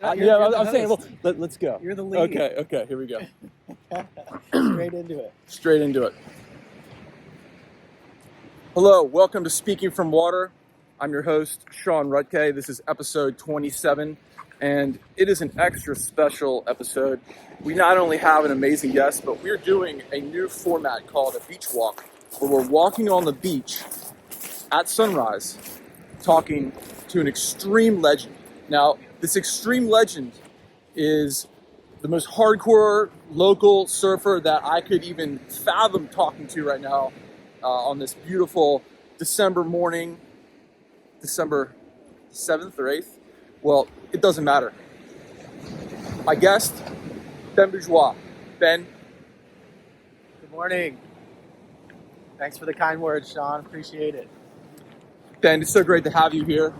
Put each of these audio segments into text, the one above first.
I'm saying, well, let's go. You're the lead. Okay, here we go. Straight into it. Straight into it. Hello, welcome to Speaking from Water. I'm your host, Sean Ruttkay. This is episode 27, and it is an extra special episode. We not only have an amazing guest, but we're doing a new format called a beach walk, where we're walking on the beach at sunrise, talking to an extreme legend. Now, this extreme legend is the most hardcore local surfer that I could even fathom talking to right now on this beautiful December morning, December 7th or 8th. Well, it doesn't matter. My guest, Ben Bourgeois. Ben. Good morning. Thanks for the kind words, Sean. Appreciate it. Ben, it's so great to have you here.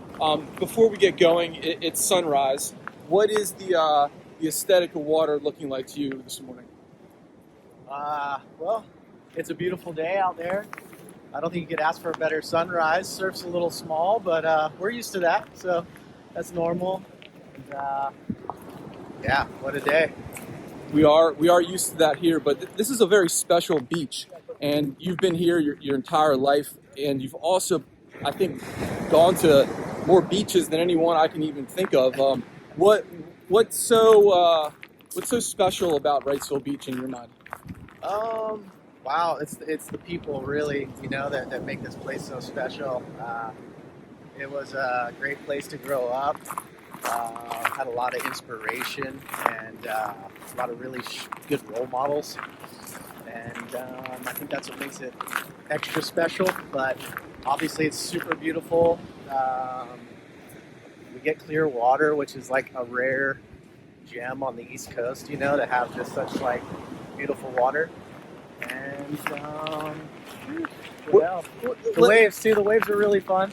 Before we get going, it's sunrise. What is the aesthetic of water looking like to you this morning? Well, it's a beautiful day out there. I don't think you could ask for a better sunrise. Surf's a little small, but we're used to that, so that's normal. And, yeah, what a day. We are used to that here, but this is a very special beach, and you've been here your entire life, and you've also, I think, gone to more beaches than anyone I can even think of. What's so special about Wrightsville Beach in your mind? Wow, it's the people really, that make this place so special. It was a great place to grow up. Had a lot of inspiration and a lot of really good role models. And I think that's what makes it extra special. But obviously it's super beautiful. We get clear water, which is like a rare gem on the East Coast, to have just such like beautiful water. And the waves are really fun.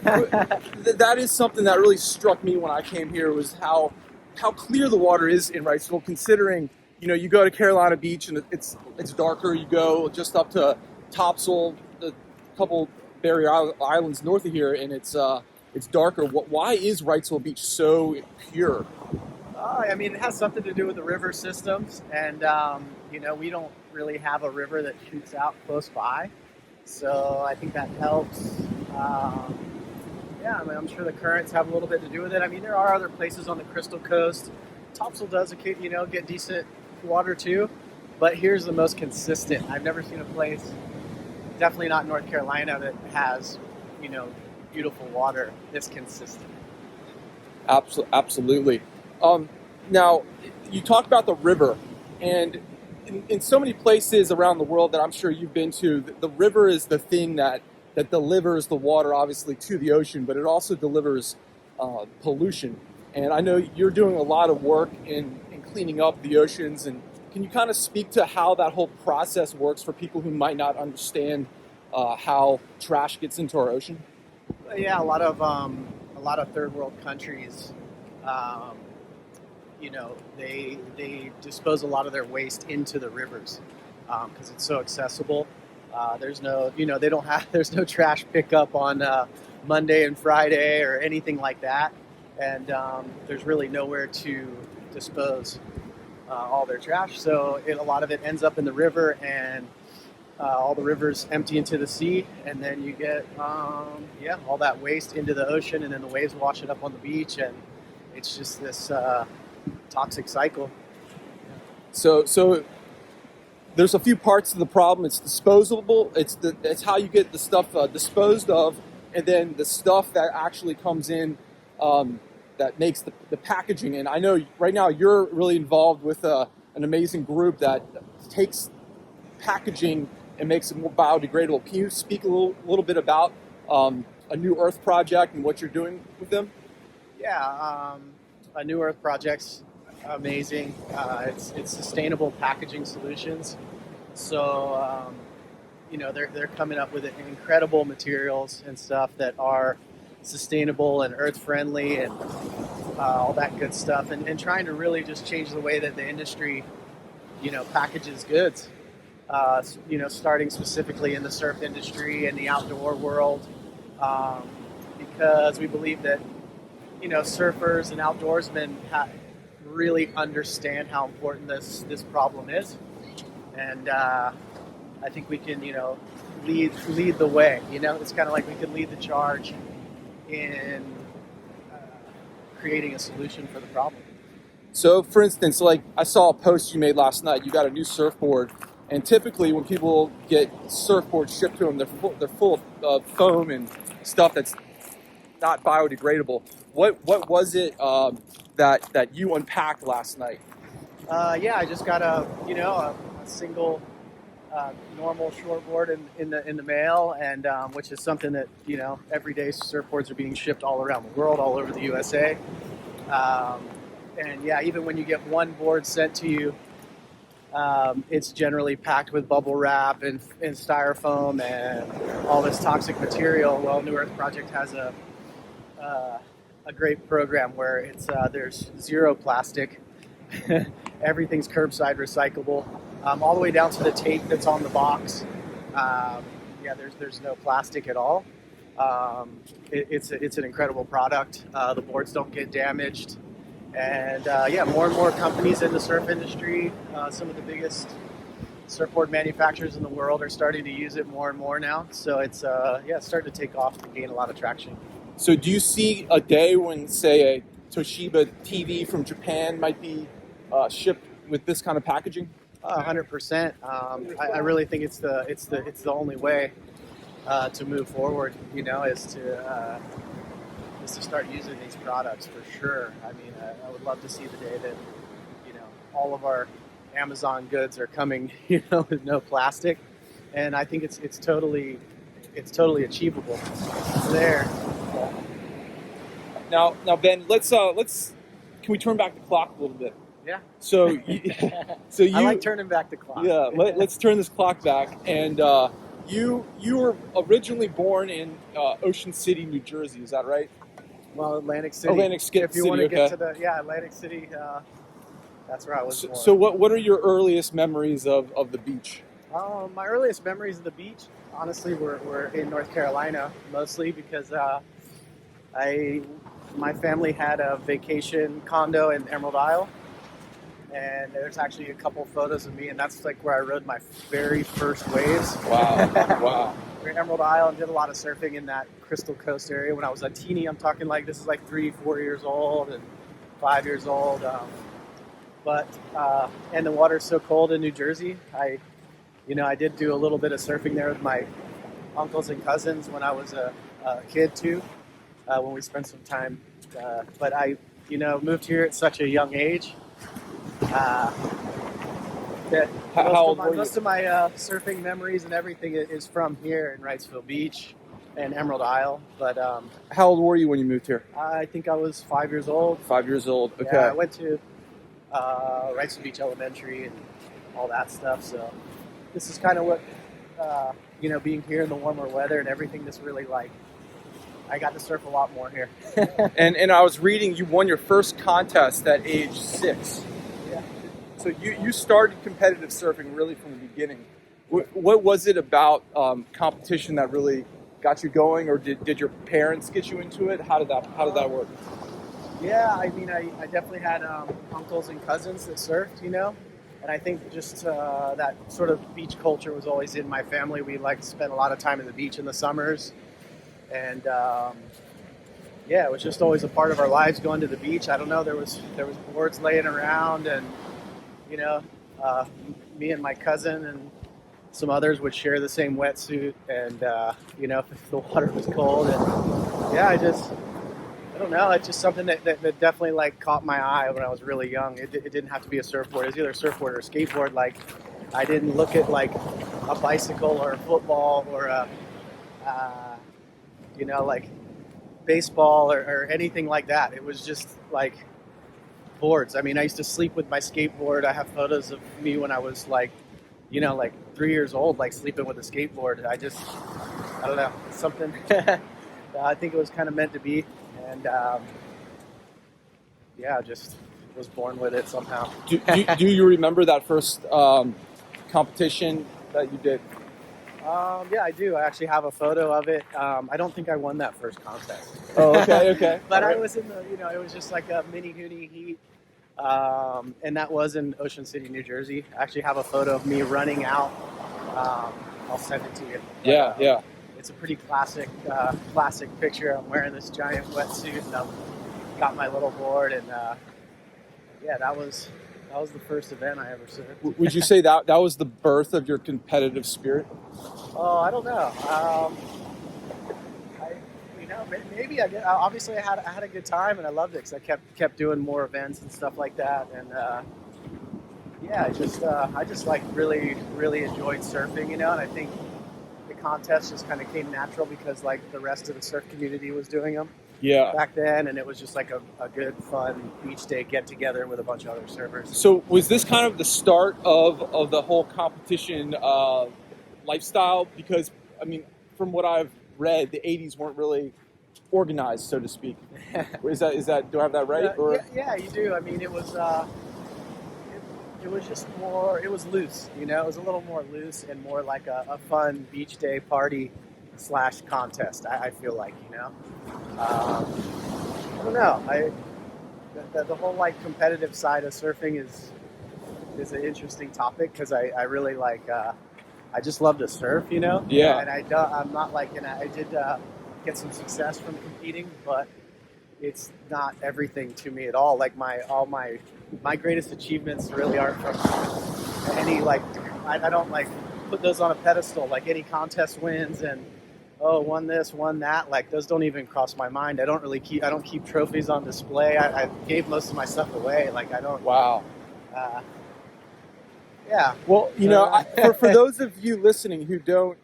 That is something that really struck me when I came here, was how clear the water is in Wrightsville, considering you go to Carolina Beach and it's darker. You go just up to Topsail, a couple barrier islands north of here, and it's darker. Why is Wrightsville Beach so pure? It has something to do with the river systems, and we don't really have a river that shoots out close by, so I think that helps. I'm sure the currents have a little bit to do with it. There are other places on the Crystal Coast. Topsail does, get decent water too, but here's the most consistent. I've never seen a place, definitely not North Carolina, that has, beautiful water this consistent. Absolutely. Now, you talked about the river, and in so many places around the world that I'm sure you've been to, the river is the thing that delivers the water, obviously, to the ocean, but it also delivers pollution. And I know you're doing a lot of work in cleaning up the oceans. And can you kind of speak to how that whole process works for people who might not understand how trash gets into our ocean? Yeah, a lot of third world countries, they dispose a lot of their waste into the rivers because it's so accessible. There's no trash pickup on Monday and Friday or anything like that, and there's really nowhere to dispose all their trash. So a lot of it ends up in the river, and all the rivers empty into the sea, and then you get all that waste into the ocean, and then the waves wash it up on the beach, and it's just this toxic cycle. So there's a few parts to the problem. It's disposable. It's how you get the stuff disposed of, and then the stuff that actually comes in that makes the packaging. And I know right now you're really involved with an amazing group that takes packaging and makes it more biodegradable. Can you speak a little bit about a New Earth project and what you're doing with them? Yeah, a New Earth project's amazing. It's sustainable packaging solutions. So, they're coming up with incredible materials and stuff that are sustainable and earth friendly and all that good stuff, and trying to really just change the way that the industry, packages goods. Starting specifically in the surf industry and the outdoor world, because we believe that surfers and outdoorsmen really understand how important this problem is, and I think we can lead the way. It's kind of like we can lead the charge in creating a solution for the problem. So, for instance, like I saw a post you made last night. You got a new surfboard, and typically when people get surfboards shipped to them, they're full of foam and stuff that's not biodegradable. What was it that you unpacked last night? I just got a single normal shortboard in the mail, and which is something that everyday surfboards are being shipped all around the world, all over the USA. And yeah, even when you get one board sent to you, it's generally packed with bubble wrap and styrofoam and all this toxic material. Well, New Earth Project has a great program where there's zero plastic. Everything's curbside recyclable, all the way down to the tape that's on the box. There's no plastic at all. It's an incredible product. The boards don't get damaged. And more and more companies in the surf industry, some of the biggest surfboard manufacturers in the world are starting to use it more and more now. So it's starting to take off and gain a lot of traction. So do you see a day when, say, a Toshiba TV from Japan might be shipped with this kind of packaging? 100%. I really think it's the only way to move forward. Is to start using these products for sure. I mean, I would love to see the day that all of our Amazon goods are coming with no plastic, and I think it's totally achievable. It's there. Now Ben, let's can we turn back the clock a little bit? Yeah. So you I like turning back the clock. Yeah, let's turn this clock back. And you were originally born in Ocean City, New Jersey. Is that right? Well, Atlantic City. If you want to get to Atlantic City, that's where I was born. So what are your earliest memories of the beach? My earliest memories of the beach, honestly, were in North Carolina, mostly because my family had a vacation condo in Emerald Isle, and there's actually a couple photos of me, and that's like where I rode my very first waves. Wow, wow. We're in Emerald Isle and did a lot of surfing in that Crystal Coast area when I was a teeny. I'm talking like this is like 3-4 years old and 5 years old. And the water's so cold in New Jersey. I did do a little bit of surfing there with my uncles and cousins when I was a kid too, when we spent some time. But I, moved here at such a young age. That most of my surfing memories and everything is from here in Wrightsville Beach and Emerald Isle. But how old were you when you moved here? I think I was 5 years old. 5 years old. Okay. Yeah, I went to Wrightsville Beach Elementary and all that stuff. So this is kind of what being here in the warmer weather and everything. This really I got to surf a lot more here. and I was reading you won your first contest at age 6. Yeah. So you started competitive surfing really from the beginning. What was it about competition that really got you going, or did your parents get you into it? How did that work? Yeah, I mean, I definitely had uncles and cousins that surfed, and I think just that sort of beach culture was always in my family. We like to spend a lot of time in the beach in the summers, and it was just always a part of our lives going to the beach. I don't know, there was boards laying around, and me and my cousin and some others would share the same wetsuit, and if the water was cold, and I don't know, it's just something that definitely caught my eye when I was really young. It didn't have to be a surfboard. It was either a surfboard or a skateboard. I didn't look at a bicycle or a football or a baseball or anything like that. It was just boards. I mean, I used to sleep with my skateboard. I have photos of me when I was 3 years old, sleeping with a skateboard. I don't know, it's something I think it was kind of meant to be. And just was born with it somehow. Do you remember that first competition that you did? Yeah, I do. I actually have a photo of it. I don't think I won that first contest. Oh, okay. But All I right. was in the, it was just like a mini hoonie heat. And that was in Ocean City, New Jersey. I actually have a photo of me running out. I'll send it to you. But, Yeah. It's a pretty classic picture. I'm wearing this giant wetsuit and I've got my little board. And yeah, that was the first event I ever surfed. Would you say that was the birth of your competitive spirit? Oh, I don't know. Maybe I did. Obviously, I had a good time and I loved it because I kept doing more events and stuff like that. And yeah, I just like really enjoyed surfing, And I think the contest just kind of came natural because like the rest of the surf community was doing them back then, and it was just like a good, fun beach day get together with a bunch of other surfers. So was this kind of the start of the whole competition lifestyle? Because I mean, from what I've read, the '80s weren't really organized, so to speak. Is that do I have that right? Yeah, you do. I mean, it was just more. It was loose, It was a little more loose and more like a fun beach day party / contest. I feel like, I don't know. The whole like competitive side of surfing is an interesting topic because I really like. I just love to surf, Yeah. And I'm not like, I did get some success from competing, but it's not everything to me at all. Like my greatest achievements really aren't from any like. I don't like put those on a pedestal. Like any contest wins and won this, won that. Like those don't even cross my mind. I don't keep trophies on display. I gave most of my stuff away. Like I don't. Wow. Yeah. Well, for those of you listening who don't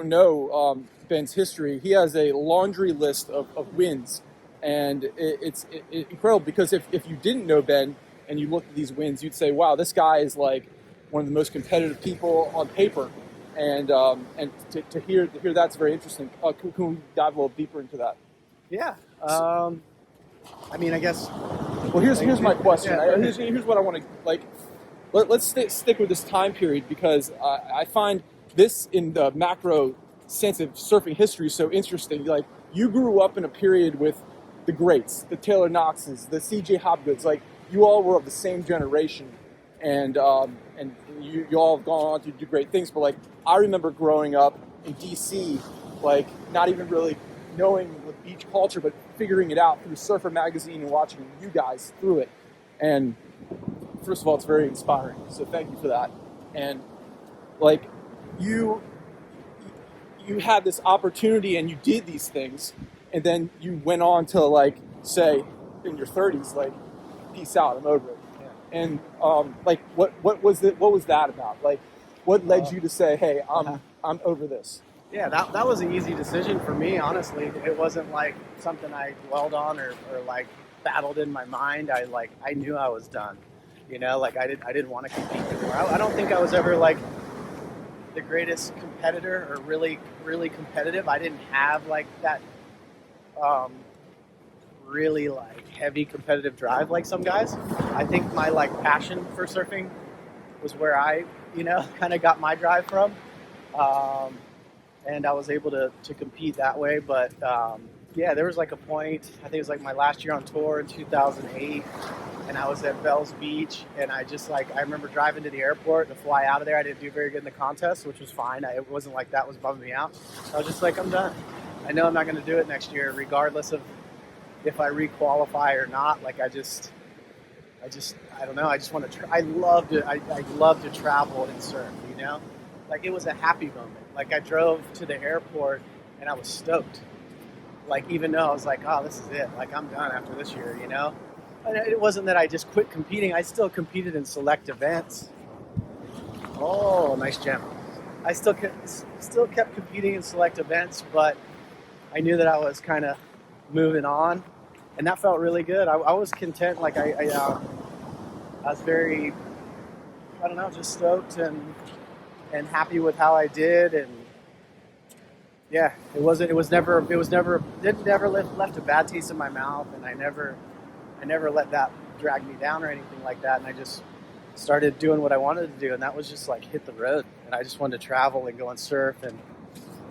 know Ben's history, he has a laundry list of wins, and it's incredible because if you didn't know Ben and you looked at these wins, you'd say, wow, this guy is like one of the most competitive people on paper, and to hear that's very interesting. Can we dive a little deeper into that? Yeah. I mean, I guess. Well, here's my question. Yeah. Here's what I want to like. Let's stick with this time period because I find this in the macro sense of surfing history so interesting. Like you grew up in a period with the greats, the Taylor Knoxes, the C.J. Hopgoods. Like you all were of the same generation, and you all have gone on to do great things. But like I remember growing up in D.C., like not even really knowing the beach culture, but figuring it out through Surfer Magazine and watching you guys through it. And first of all, it's very inspiring. So thank you for that. And like you had this opportunity and you did these things, and then you went on to like say in your 30s, like, peace out, I'm over it. Yeah. And like what was that about? Like what led you to say, hey, I'm over this? Yeah, that was an easy decision for me, honestly. It wasn't like something I dwelled on or like battled in my mind. I knew I was done. Like I didn't want to compete anymore. I don't think I was ever like the greatest competitor or really competitive. I didn't have like that really like heavy competitive drive like some guys. I think my like passion for surfing was where I kind of got my drive from. And I was able to compete that way. But yeah, there was like a point, I think it was like my last year on tour in 2008, and I was at Bells Beach, and I remember driving to the airport to fly out of there. I didn't do very good in the contest, which was fine. It wasn't like that was bumming me out. I was just like, I'm done. I know I'm not going to do it next year, regardless of if I re-qualify or not. Like I don't know. I just want to. I love to travel and surf. Like it was a happy moment. Like I drove to the airport and I was stoked. Like even though I was like, oh, this is it. Like I'm done after this year. And it wasn't that I just quit competing. I still competed in select events. Oh, nice gem. I still kept competing in select events, but I knew that I was kind of moving on, and that felt really good. I was content. Like I was very, I don't know, just stoked and happy with how I did, and yeah, it never left a bad taste in my mouth, and I never let that drag me down or anything like that. And I just started doing what I wanted to do, and that was just like hit the road. And I just wanted to travel and go and surf, and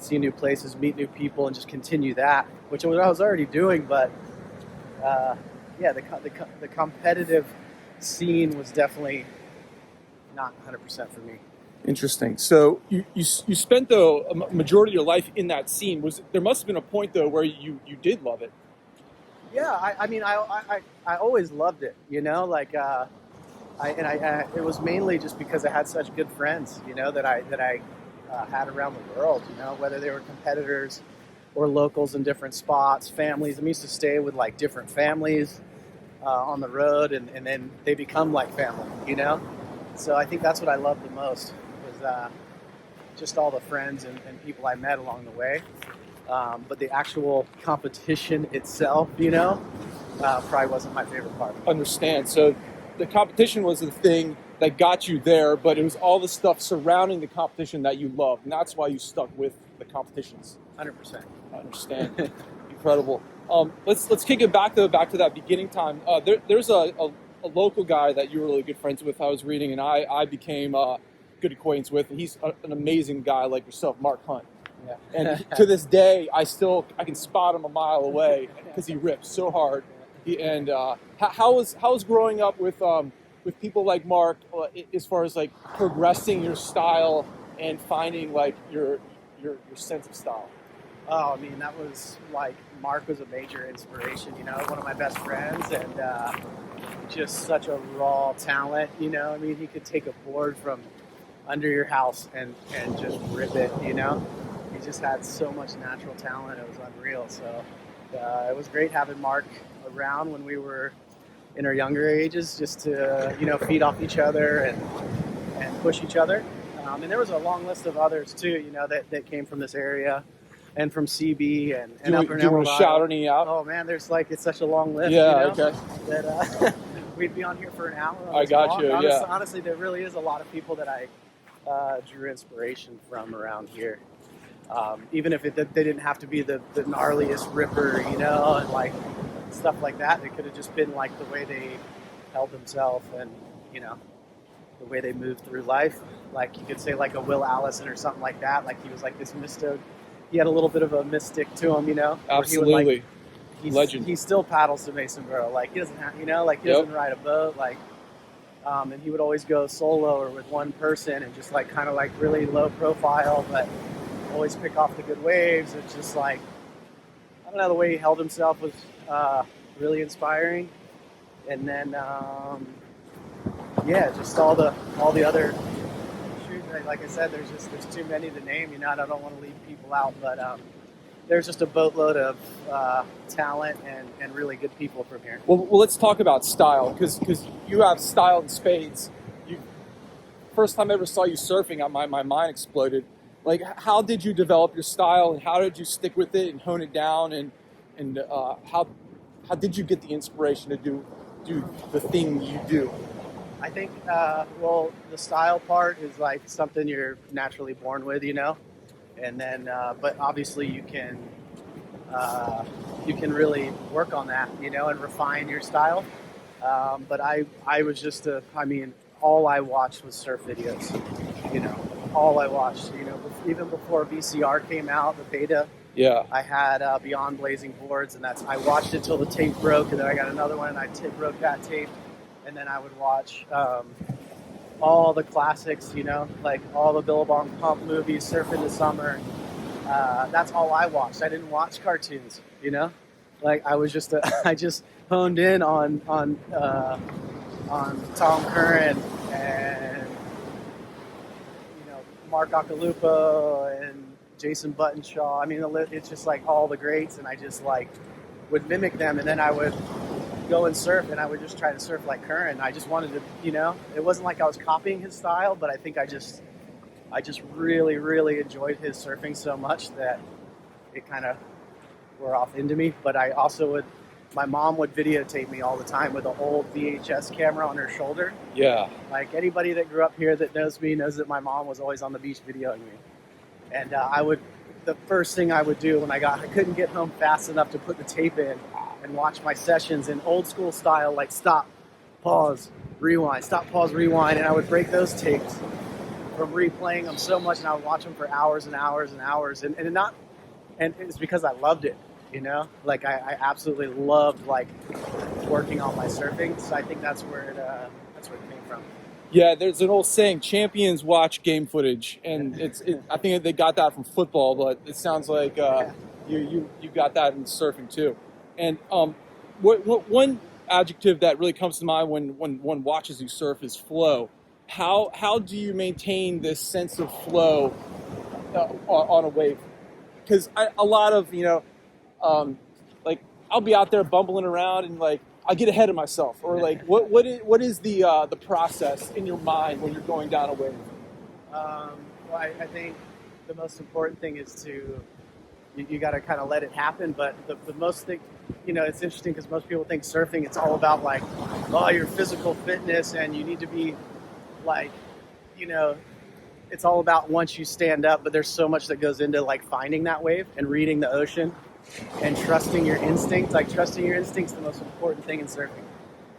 see new places, meet new people, and just continue that, which I was already doing. But the competitive scene was definitely not 100% for me. Interesting. So you spent though a majority of your life in that scene. There must have been a point though where you did love it. Yeah, I always loved it. Like it was mainly just because I had such good friends. That I had around the world. Whether they were competitors or locals in different spots, families. I used to stay with like different families on the road, and then they become like family. So I think that's what I loved the most. Just all the friends and people I met along the way. But the actual competition itself, probably wasn't my favorite part. Understand. So the competition was the thing that got you there, but it was all the stuff surrounding the competition that you loved, and that's why you stuck with the competitions. 100%. I understand. Incredible. Let's kick it back to that beginning time. There's a local guy that you were really good friends with. I was reading, and I became good acquaintance with, and he's an amazing guy like yourself, Mark Hunt. Yeah. And to this day, I can spot him a mile away because he rips so hard. How was growing up with people like Mark as far as like progressing your style and finding like your sense of style? Oh, that was like Mark was a major inspiration. One of my best friends, and just such a raw talent. He could take a board from under your house and just rip it. He just had so much natural talent. It was unreal. So it was great having Mark around when we were in our younger ages, just to feed off each other and push each other. And there was a long list of others too, that came from this area and from CB and Upper Nevada. Do you want to shout any out? Oh man, it's such a long list. Yeah, okay. That we'd be on here for an hour. I got you. Honestly, there really is a lot of people that I drew inspiration from around here. Even if they didn't have to be the gnarliest ripper, and like stuff like that. It could have just been like the way they held themselves and, the way they moved through life. Like you could say like a Will Allison or something like that. Like he was like this mystic. He had a little bit of a mystic to him, Absolutely. Legend. He still paddles to Masonboro. Like he doesn't have, he doesn't ride a boat. Like, and he would always go solo or with one person and just like kind of like really low profile, but always pick off the good waves. It's just like, I don't know, the way he held himself was really inspiring. And then, just all the other, like I said, there's too many to name. I don't want to leave people out, but there's just a boatload of talent and really good people from here. Well, let's talk about style, because you have style in spades. First time I ever saw you surfing, my mind exploded. Like, how did you develop your style, and how did you stick with it and hone it down, and how did you get the inspiration to do the thing you do? I think, the style part is like something you're naturally born with, and then, but obviously you can really work on that, and refine your style. But I was just all I watched was surf videos, all I watched, even before VCR came out, the beta. Yeah. I had Beyond Blazing Boards, and I watched it till the tape broke, and then I got another one, and I broke that tape. And then I would watch all the classics, like all the Billabong Pump movies, Surf in the Summer. That's all I watched. I didn't watch cartoons, Like I was I just honed in on Tom Curran and Mark Akalupo and Jason Buttonshaw. It's just like all the greats, and I just like would mimic them, and then I would go and surf, and I would just try to surf like Curran. I just wanted to, it wasn't like I was copying his style, but I think I just really, really enjoyed his surfing so much that it kind of wore off into me. But I also my mom would videotape me all the time with an old VHS camera on her shoulder. Yeah. Like anybody that grew up here that knows me knows that my mom was always on the beach videoing me. And the first thing I would do when I couldn't get home fast enough to put the tape in and watch my sessions in old school style, like stop, pause, rewind, stop, pause, rewind. And I would break those tapes from replaying them so much, and I would watch them for hours and hours and hours, and it's because I loved it, you know. Like I absolutely loved like working on my surfing, so I think that's where it came from. Yeah, there's an old saying: champions watch game footage, and I think they got that from football, but it sounds like you got that in surfing too. And what one adjective that really comes to mind when one watches you surf is flow. How do you maintain this sense of flow on a wave? Because a lot of like I'll be out there bumbling around and like I get ahead of myself, or like what is the process in your mind when you're going down a wave? Well, I think the most important thing is you got to kind of let it happen. But the most thing, it's interesting because most people think surfing, it's all about like, oh, your physical fitness, and you need to be like, it's all about once you stand up. But there's so much that goes into like finding that wave and reading the ocean and trusting your instincts. Like trusting your instincts is the most important thing in surfing,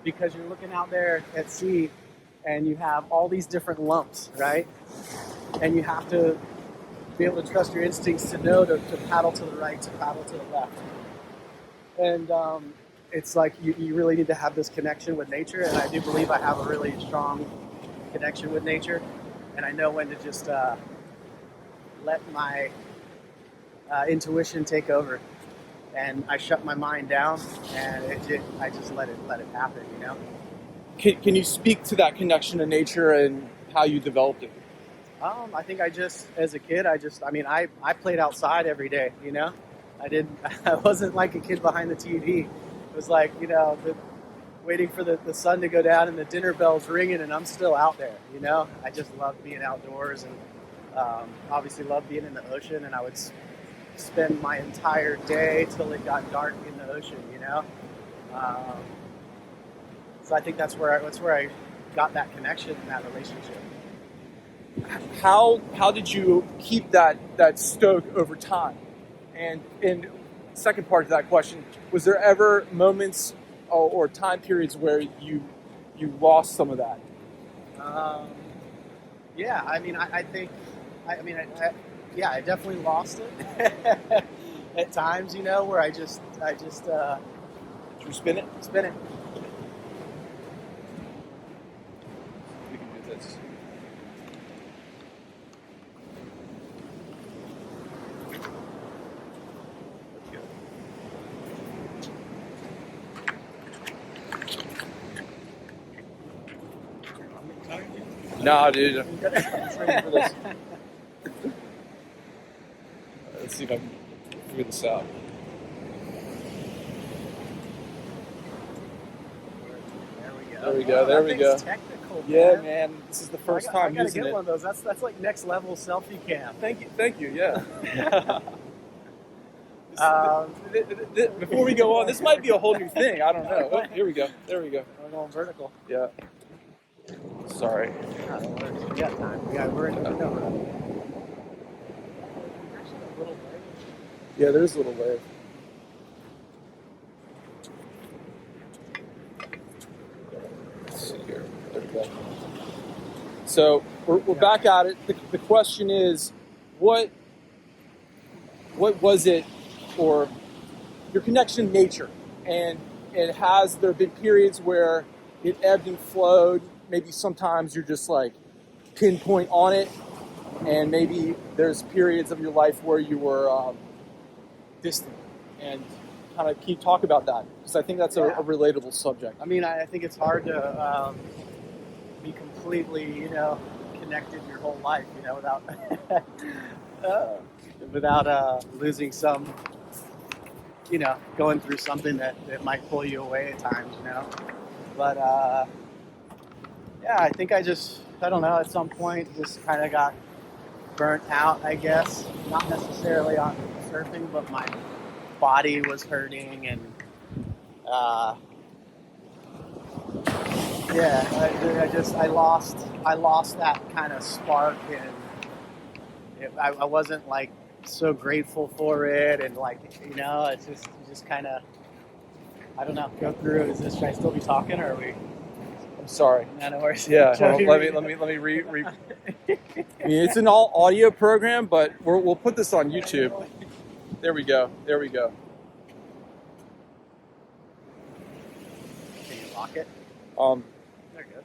because you're looking out there at sea and you have all these different lumps, right? And you have to be able to trust your instincts to know to paddle to the right, to paddle to the left. And it's like you really need to have this connection with nature, and I do believe I have a really strong connection with nature, and I know when to just let my intuition take over, and I shut my mind down, and I just let it happen, Can you speak to that connection to nature and how you developed it? I think as a kid, I played outside every day, I wasn't like a kid behind the TV. It was like, waiting for the sun to go down and the dinner bell's ringing and I'm still out there, I just loved being outdoors, and obviously loved being in the ocean, and I would spend my entire day till it got dark in the ocean, so I think that's where I got that connection and that relationship. How did you keep that stoke over time? And second part of that question, was there ever moments or time periods where you lost some of that? Yeah, I definitely lost it at times, where I just Did you spin it? spin it. We can do this. No, dude. I'm ready for this. Let's see if I can figure this out. There we go. That thing's technical, man. Yeah, man. This is the first time I gotta using get it. one of those. That's like next level selfie cam. Thank you. Yeah. Before we go on, this might be a whole new thing. I don't know. Oh, here we go. There we go. We're going vertical. Yeah. Sorry. We got time. We're in the middle. Actually, a little wave. Yeah, there's a little wave. Let's see here. There we go. So we're back at it. The question is, what was it, or your connection to nature, and has there been periods where it ebbed and flowed? Maybe sometimes you're just like pinpoint on it, and maybe there's periods of your life where you were distant. And kind of can you talk about that? Because I think that's a relatable subject. I think it's hard to be completely, connected your whole life, without losing some, going through something that might pull you away at times, But I think I don't know, at some point just kind of got burnt out, I guess. Not necessarily on surfing, but my body was hurting, and I lost that kind of spark, and I wasn't like so grateful for it, and like, it's just kind of, I don't know, go through. Should I still be talking, or are we? I'm sorry. No worries. Yeah, well, let me re. I mean, it's an all audio program, but we'll put this on YouTube. There we go. Can you lock it? There it goes.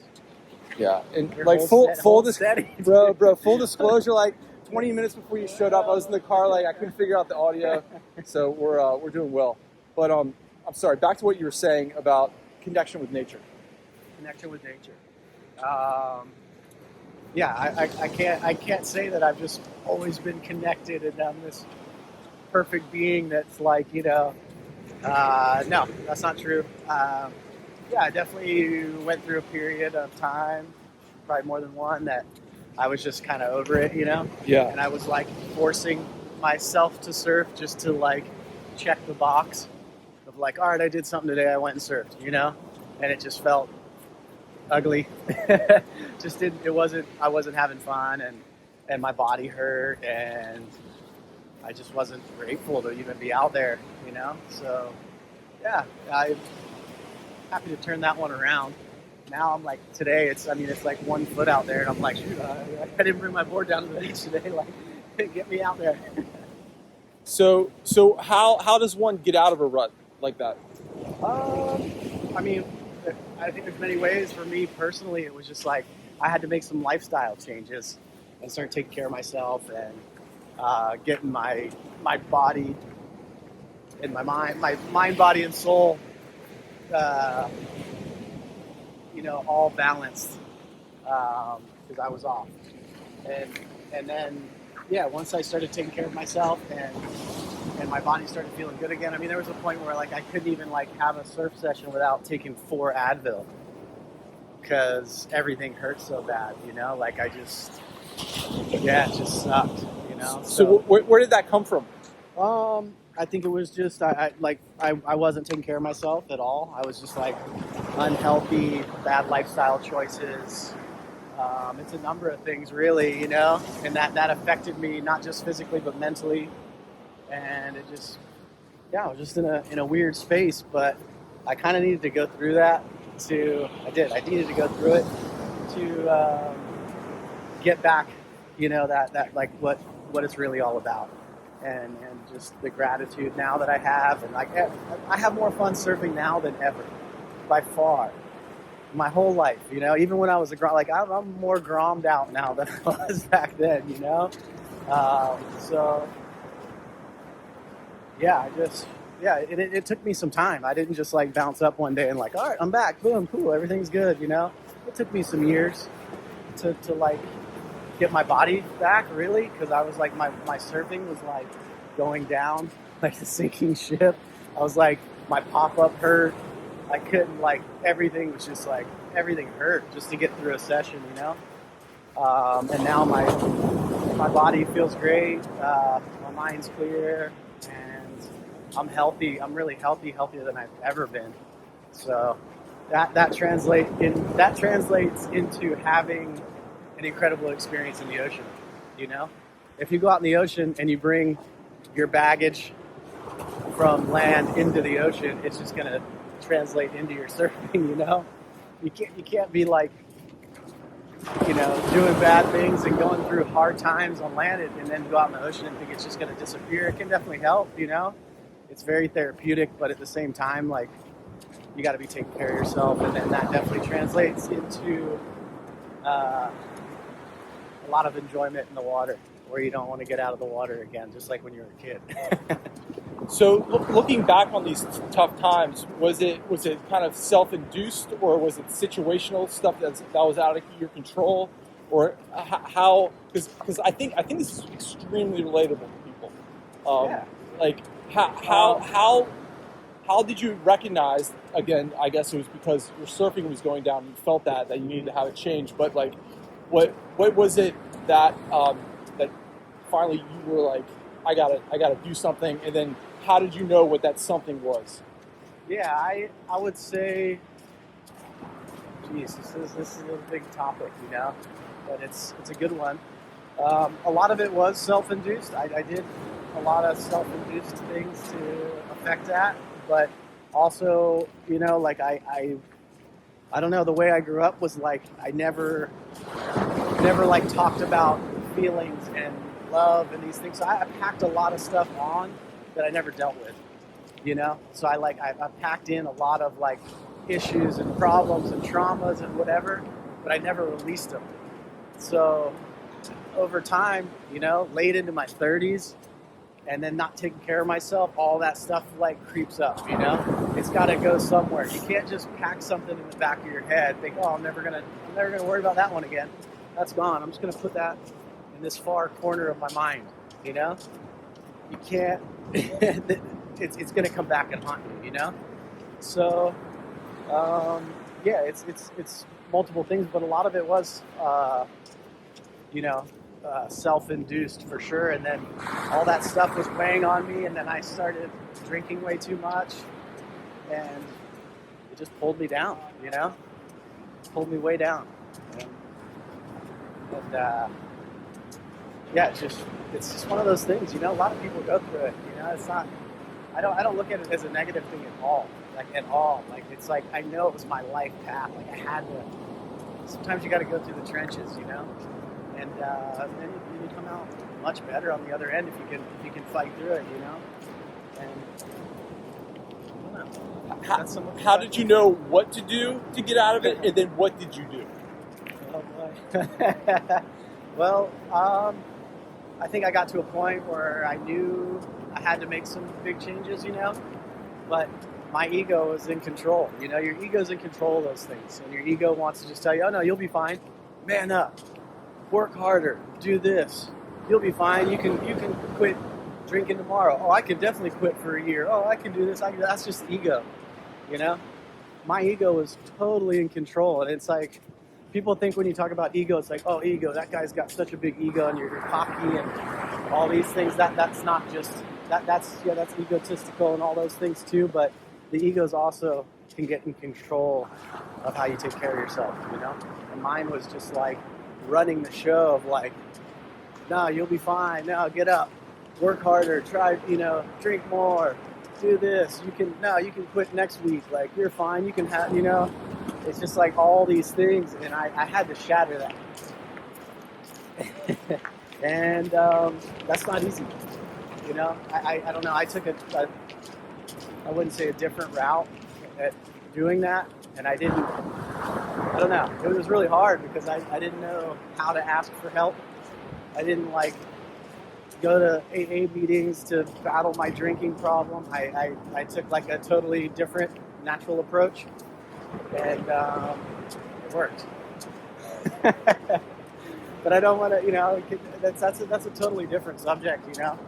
Yeah, and Your like hold full steady. bro, full disclosure, like 20 minutes before you showed up, I was in the car, like I couldn't figure out the audio, so we're doing well. But I'm sorry. Back to what you were saying about connection with nature. Connection with nature. Yeah, I can't say that I've just always been connected and I'm this perfect being that's like, no, that's not true. Yeah, I definitely went through a period of time, probably more than one, that I was just kind of over it, Yeah. and I was like forcing myself to surf just to like check the box of like, all right, I did something today, I went and surfed, and it just felt ugly. I wasn't having fun, and my body hurt, and I just wasn't grateful to even be out there, so yeah, I'm happy to turn that one around. Now I'm like, today it's like 1 foot out there, and I'm like, shoot, I didn't bring my board down to the beach today, like get me out there. So how does one get out of a rut like that? I think there's many ways. For me personally, it was just like I had to make some lifestyle changes and start taking care of myself and getting my body and my mind, body, and soul, all balanced, because I was off. And then, yeah, once I started taking care of myself and my body started feeling good again. I mean, there was a point where like I couldn't even like have a surf session without taking 4 Advil because everything hurt so bad, like it just sucked, So where did that come from? I think it was just I wasn't taking care of myself at all. I was just like unhealthy, bad lifestyle choices. It's a number of things really, and that affected me not just physically but mentally. And it just, I was just in a weird space, but I kind of needed to go through that I needed to go through it to get back, that like what it's really all about. And just the gratitude now that I have, and like I have more fun surfing now than ever, by far, my whole life. Even when I was I'm more grommed out now than I was back then. So yeah, it took me some time. I didn't just like bounce up one day and like, all right, I'm back, boom, cool, everything's good. It took me some years to like get my body back, really, because I was like my surfing was like going down like a sinking ship. I was like, my pop-up hurt. I couldn't, like, everything was just like, everything hurt just to get through a session, and now my body feels great, my mind's clear, and I'm healthy. I'm really healthier than I've ever been. So that translates into having an incredible experience in the ocean. If you go out in the ocean and you bring your baggage from land into the ocean, it's just gonna translate into your surfing. You can't be like, doing bad things and going through hard times on land and then go out in the ocean and think it's just gonna disappear. It can definitely help. It's very therapeutic, but at the same time, like, you got to be taking care of yourself, and then that definitely translates into a lot of enjoyment in the water, where you don't want to get out of the water again, just like when you were a kid. So looking back on these tough times, was it kind of self-induced, or was it situational stuff that was out of your control, or how? Because I think this is extremely relatable to people. Yeah. Like how did you recognize? Again, I guess it was because your surfing was going down. You felt that you needed to have a change. But like, what was it that that finally you were like, I gotta do something, and then how did you know what that something was? Yeah, I would say, geez, this is a big topic, but it's a good one. A lot of it was self-induced. I did a lot of self-induced things to affect that, but also, like I I don't know, the way I grew up was like I never like talked about feelings and love and these things. So I packed a lot of stuff on that I never dealt with, you know? So I packed in a lot of like issues and problems and traumas and whatever, but I never released them. So over time, you know, late into my 30s, and then not taking care of myself, all that stuff like creeps up, you know? It's got to go somewhere. You can't just pack something in the back of your head, think, oh, I'm never gonna worry about that one again. That's gone. I'm just gonna put that in this far corner of my mind, you know? You can't, it's gonna come back and haunt you, you know? So, yeah, it's multiple things, but a lot of it was, you know, self-induced for sure, and then all that stuff was weighing on me, and then I started drinking way too much, and it just pulled me down, you know, pulled me way down, and yeah, it's just one of those things, you know. A lot of people go through it, you know. It's not, I don't look at it as a negative thing at all, like it's like I know it was my life path, like I had to. Sometimes you got to go through the trenches, you know. And then you come out much better on the other end if you can fight through it, you know. And I don't know. How did you know what to do to get out of it, and then what did you do? Oh boy. Well, I think I got to a point where I knew I had to make some big changes, you know. But my ego was in control. You know, your ego's in control of those things, and your ego wants to just tell you, "Oh no, you'll be fine. Man up. Work harder, do this. You'll be fine. You can quit drinking tomorrow. Oh, I can definitely quit for a year. Oh, I can do this. That's just ego, you know? My ego was totally in control. And it's like, people think when you talk about ego, it's like, oh, ego, that guy's got such a big ego and you're cocky and all these things. That's not just, that's egotistical and all those things too. But the egos also can get in control of how you take care of yourself, you know? And mine was just like, running the show of like, no, you'll be fine. No, get up, work harder, try, you know, drink more, do this. You can quit next week. Like, you're fine. You can have, you know, it's just like all these things. And I had to shatter that. And that's not easy. You know, I don't know. I took I wouldn't say a different route at doing that. And I don't know. It was really hard because I didn't know how to ask for help. I didn't like go to AA meetings to battle my drinking problem. I took like a totally different natural approach, and it worked. But I don't want to, you know, that's a totally different subject, you know.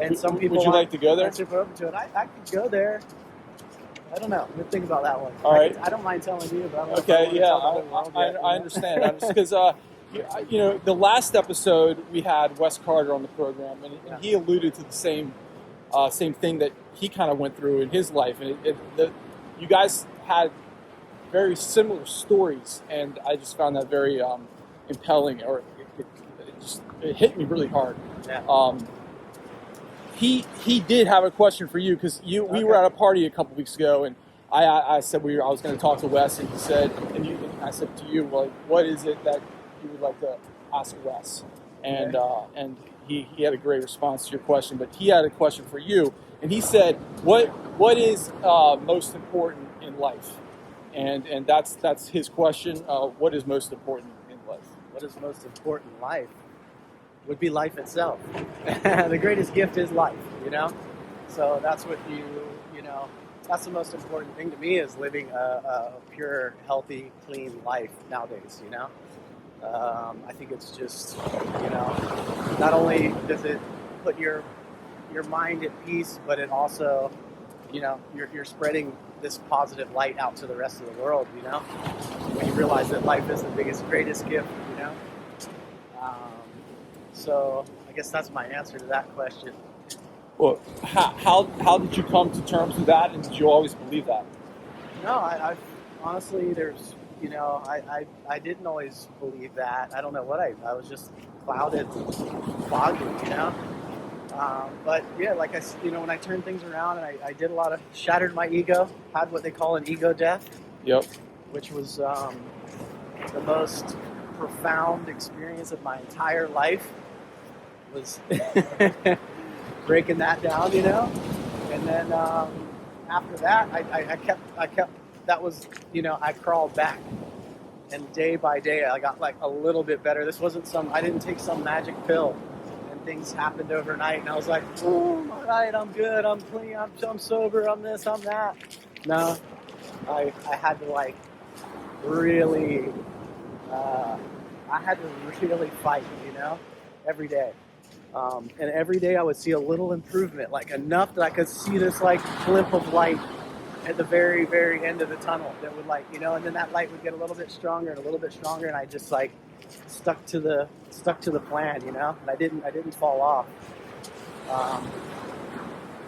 And some people would you like to go there? Super open to it. I could go there. I don't know. Good thing about that one. All right. I don't mind telling you, but okay, yeah, I understand. Because you know, the last episode we had Wes Carter on the program, and he alluded to the same thing that he kind of went through in his life, and you guys had very similar stories, and I just found that very impelling, or it hit me really hard. Yeah. He did have a question for you, because we were at a party a couple weeks ago, and I said I was going to talk to Wes, and he said, and I said to you, like, what is it that you would like to ask Wes? And and he had a great response to your question, but he had a question for you, and he said, what is most important in life? And that's his question. What is most important in life? What is most important in life? Would be life itself. The greatest gift is life, you know? So that's what you know, that's the most important thing to me, is living a pure, healthy, clean life nowadays, you know? I think it's just, you know, not only does it put your mind at peace, but it also, you know, you're spreading this positive light out to the rest of the world, you know? When you realize that life is the greatest gift, you know? So I guess that's my answer to that question. Well, how did you come to terms with that, and did you always believe that? No, I honestly, there's, you know, I didn't always believe that. I don't know what I was just clouded, foggy, you know. But yeah, like you know, when I turned things around and I did a lot of, shattered my ego, had what they call an ego death. Yep. which was the most profound experience of my entire life. Was breaking that down, and then after that, I kept. That was, I crawled back, and day by day, I got like a little bit better. This wasn't I didn't take some magic pill, and things happened overnight, and I was like, oh, all right, I'm good, I'm clean, I'm sober, I'm this, I'm that. No, I had to like really, I had to really fight, every day. And every day I would see a little improvement, like enough that I could see this like glimpse of light at the very, very end of the tunnel that would and then that light would get a little bit stronger and a little bit stronger, and I just like stuck to the plan, and I didn't fall off,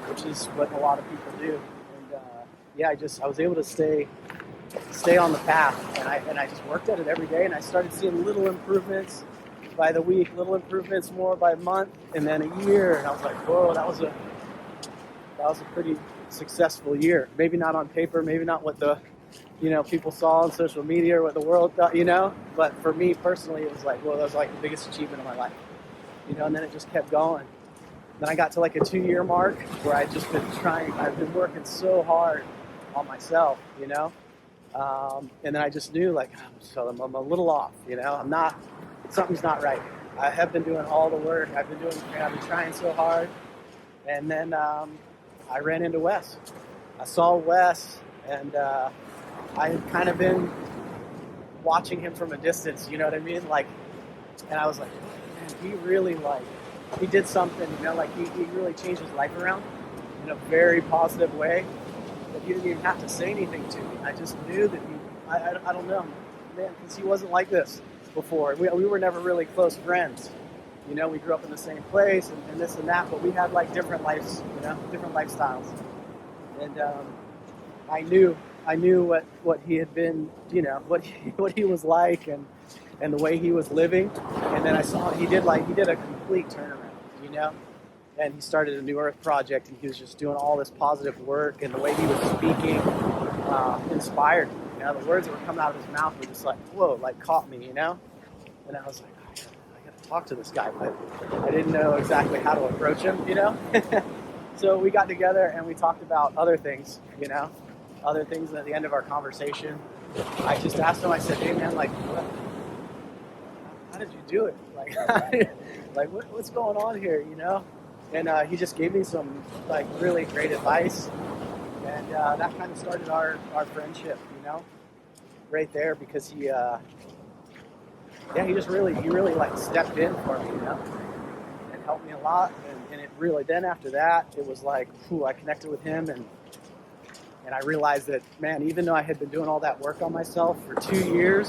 which is what a lot of people do. And I was able to stay on the path, and I just worked at it every day, and I started seeing little improvements by the week, little improvements more by month, and then a year, and I was like, whoa, that was a pretty successful year. Maybe not on paper, maybe not what the people saw on social media or what the world thought, but for me personally, it was like, well, that was like the biggest achievement of my life, and then it just kept going. Then I got to like a 2-year mark where I've been working so hard on myself, and then I just knew like, so I'm a little off, something's not right. I have been doing all the work. I've been trying so hard. And then I ran into Wes. I saw Wes, and I had kind of been watching him from a distance, you know what I mean? Like, and I was like, man, he really he did something, he really changed his life around in a very positive way that he didn't even have to say anything to me. I just knew that I don't know, man, because he wasn't like this before. We were never really close friends. We grew up in the same place and this and that, but we had like different lives, different lifestyles. And I knew what he had been, what he was like and the way he was living. And then I saw he did a complete turnaround, and he started a New Earth project, and he was just doing all this positive work, and the way he was speaking inspired me. The words that were coming out of his mouth were just like, whoa, like caught me, And I was like, I got to talk to this guy, but I didn't know exactly how to approach him, So we got together and we talked about other things, other things. And at the end of our conversation, I just asked him, I said, hey man, like, how did you do it? Like, what's going on here, And he just gave me some like really great advice. And that kind of started our friendship, right there, because he really like stepped in for me, and helped me a lot. And it really, then after that, it was like, I connected with him, and I realized that, man, even though I had been doing all that work on myself for 2 years,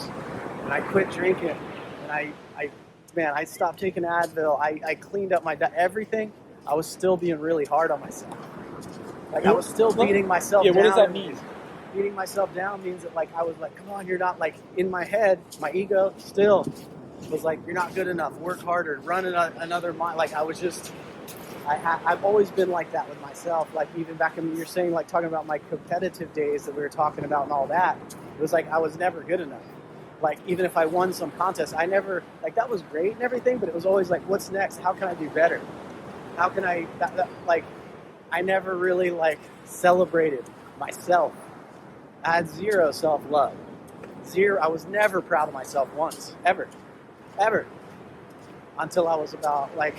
and I quit drinking, and I stopped taking Advil, I cleaned up everything, I was still being really hard on myself. Like, I was still beating myself down. What does that mean? Beating myself down means that, like, I was like, come on, you're not, like, in my head, my ego still was like, you're not good enough, work harder, run another mile. Like, I was just, I've always been like that with myself. Like, even back in, you're saying, like, talking about my competitive days that we were talking about and all that, it was like, I was never good enough. Like, even if I won some contest, I never, like, that was great and everything, but it was always like, what's next? How can I do better? How can I, like, I never really, like, celebrated myself. I had zero self-love. I was never proud of myself once, ever. Until I was about, like,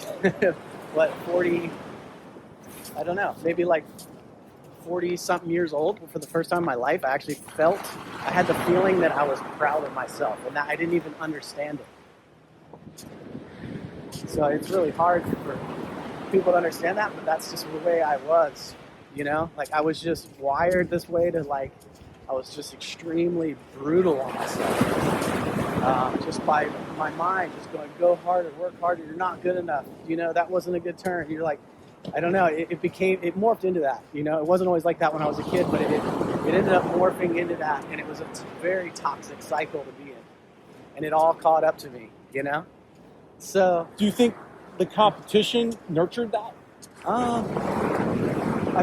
40, I don't know, maybe like 40-something years old. For the first time in my life, I actually I had the feeling that I was proud of myself, and that I didn't even understand it. So it's really hard for people to understand that, but that's just the way I was, Like, I was just wired this way to, like, I was just extremely brutal on myself. Just by my mind, just going, go harder, work harder, you're not good enough. That wasn't a good turn. You're like, I don't know, it morphed into that. It wasn't always like that when I was a kid, but it ended up morphing into that, and it was a very toxic cycle to be in. And it all caught up to me, So, do you think the competition nurtured that? I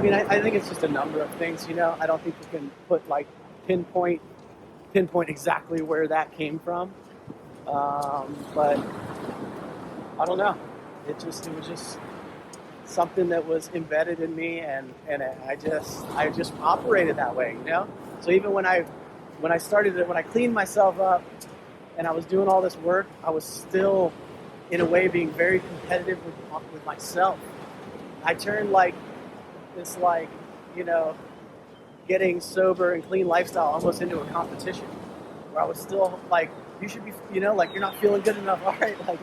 mean, I think it's just a number of things, I don't think you can pinpoint pinpoint exactly where that came from. But I don't know. It was just something that was embedded in me, and I just operated that way, you know. So even when I cleaned myself up and I was doing all this work, I was still, in a way, being very competitive with myself. I turned like this, like, you know, getting sober and clean lifestyle almost into a competition, where I was still like, you should be, you know, like, you're not feeling good enough. All right, like,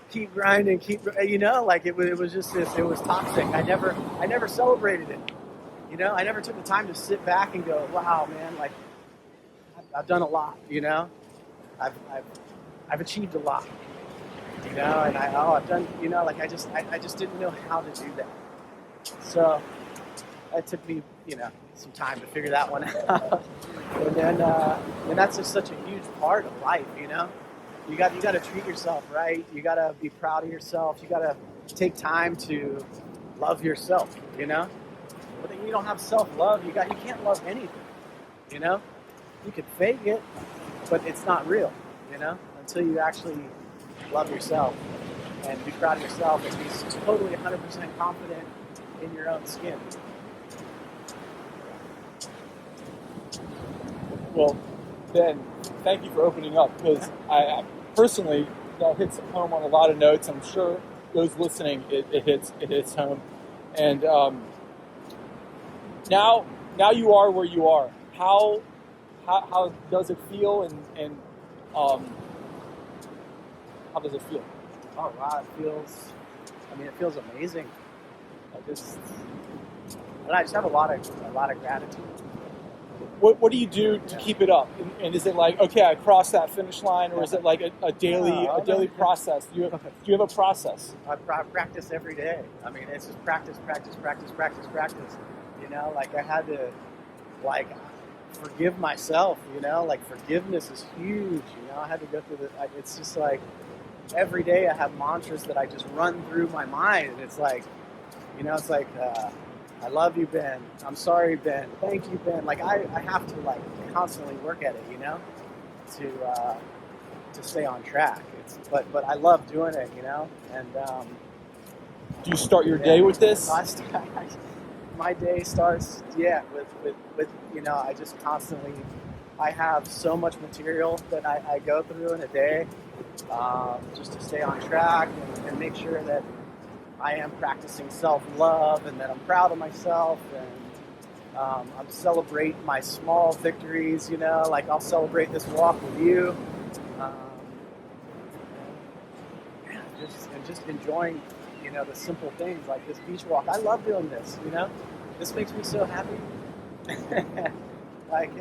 keep grinding, you know, like it was just this, it was toxic. I never celebrated it. You know, I never took the time to sit back and go, wow, man, like, I've done a lot, you know, I've achieved a lot, you know, and I've done, you know, like, I just didn't know how to do that. So it took me, you know, some time to figure that one out. And that's just such a huge part of life, you know. You got to treat yourself right. You got to be proud of yourself. You got to take time to love yourself, you know. But then you don't have self-love. You can't love anything, you know. You can fake it, but it's not real, you know, until you actually love yourself and be proud of yourself and be totally 100% confident in your own skin. Well, Ben, thank you for opening up, because I personally, that hits home on a lot of notes. I'm sure those listening, it hits home. And now you are where you are. How does it feel, and how does it feel? Oh wow, it feels amazing. I just have a lot of gratitude. What do you do to keep it up? And is it like, okay, I crossed that finish line, or is it like a daily process? Do you have a process? I practice every day. I mean, it's just practice. You know, like, I had to, like, forgive myself. You know, like, forgiveness is huge. You know, I had to go through it's just like every day I have mantras that I just run through my mind, and it's like, you know, it's like, I love you, Ben. I'm sorry, Ben. Thank you, Ben. Like, I have to, like, constantly work at it, you know, to stay on track. But I love doing it, you know. And do you start your day with this? My day starts, with you know, I just constantly, I have so much material that I go through in a day, just to stay on track and make sure that I am practicing self-love and that I'm proud of myself, and I'm celebrating my small victories, you know, like I'll celebrate this walk with you. Just enjoying, you know, the simple things like this beach walk. I love doing this, you know. This makes me so happy. Like,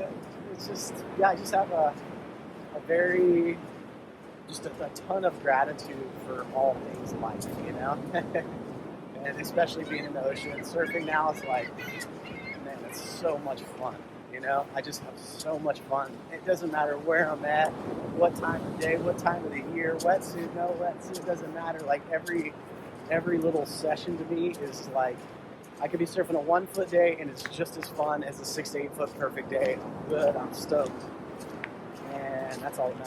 it's just, I just have a ton of gratitude for all things life, you know. And especially being in the ocean. Surfing now is like, man, it's so much fun, you know. I just have so much fun. It doesn't matter where I'm at, what time of day, what time of the year, wetsuit, no wetsuit, doesn't matter. Like, every little session to me is like, I could be surfing a 1 foot day and it's just as fun as a 6 to 8 foot perfect day. I'm good, I'm stoked. And that's all that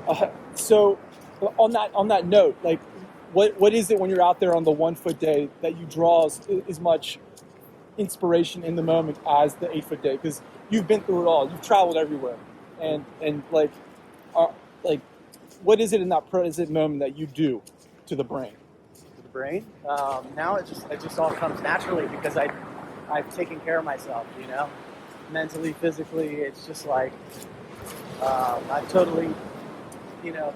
matters. So on that note, like, what is it when you're out there on the 1 foot day that you draw as much inspiration in the moment as the 8 foot day? Because you've been through it all, you've traveled everywhere, and like what is it in that present moment that you do to the brain? To the brain? Now it just all comes naturally because I've taken care of myself, you know, mentally, physically. It's just like I've totally, you know,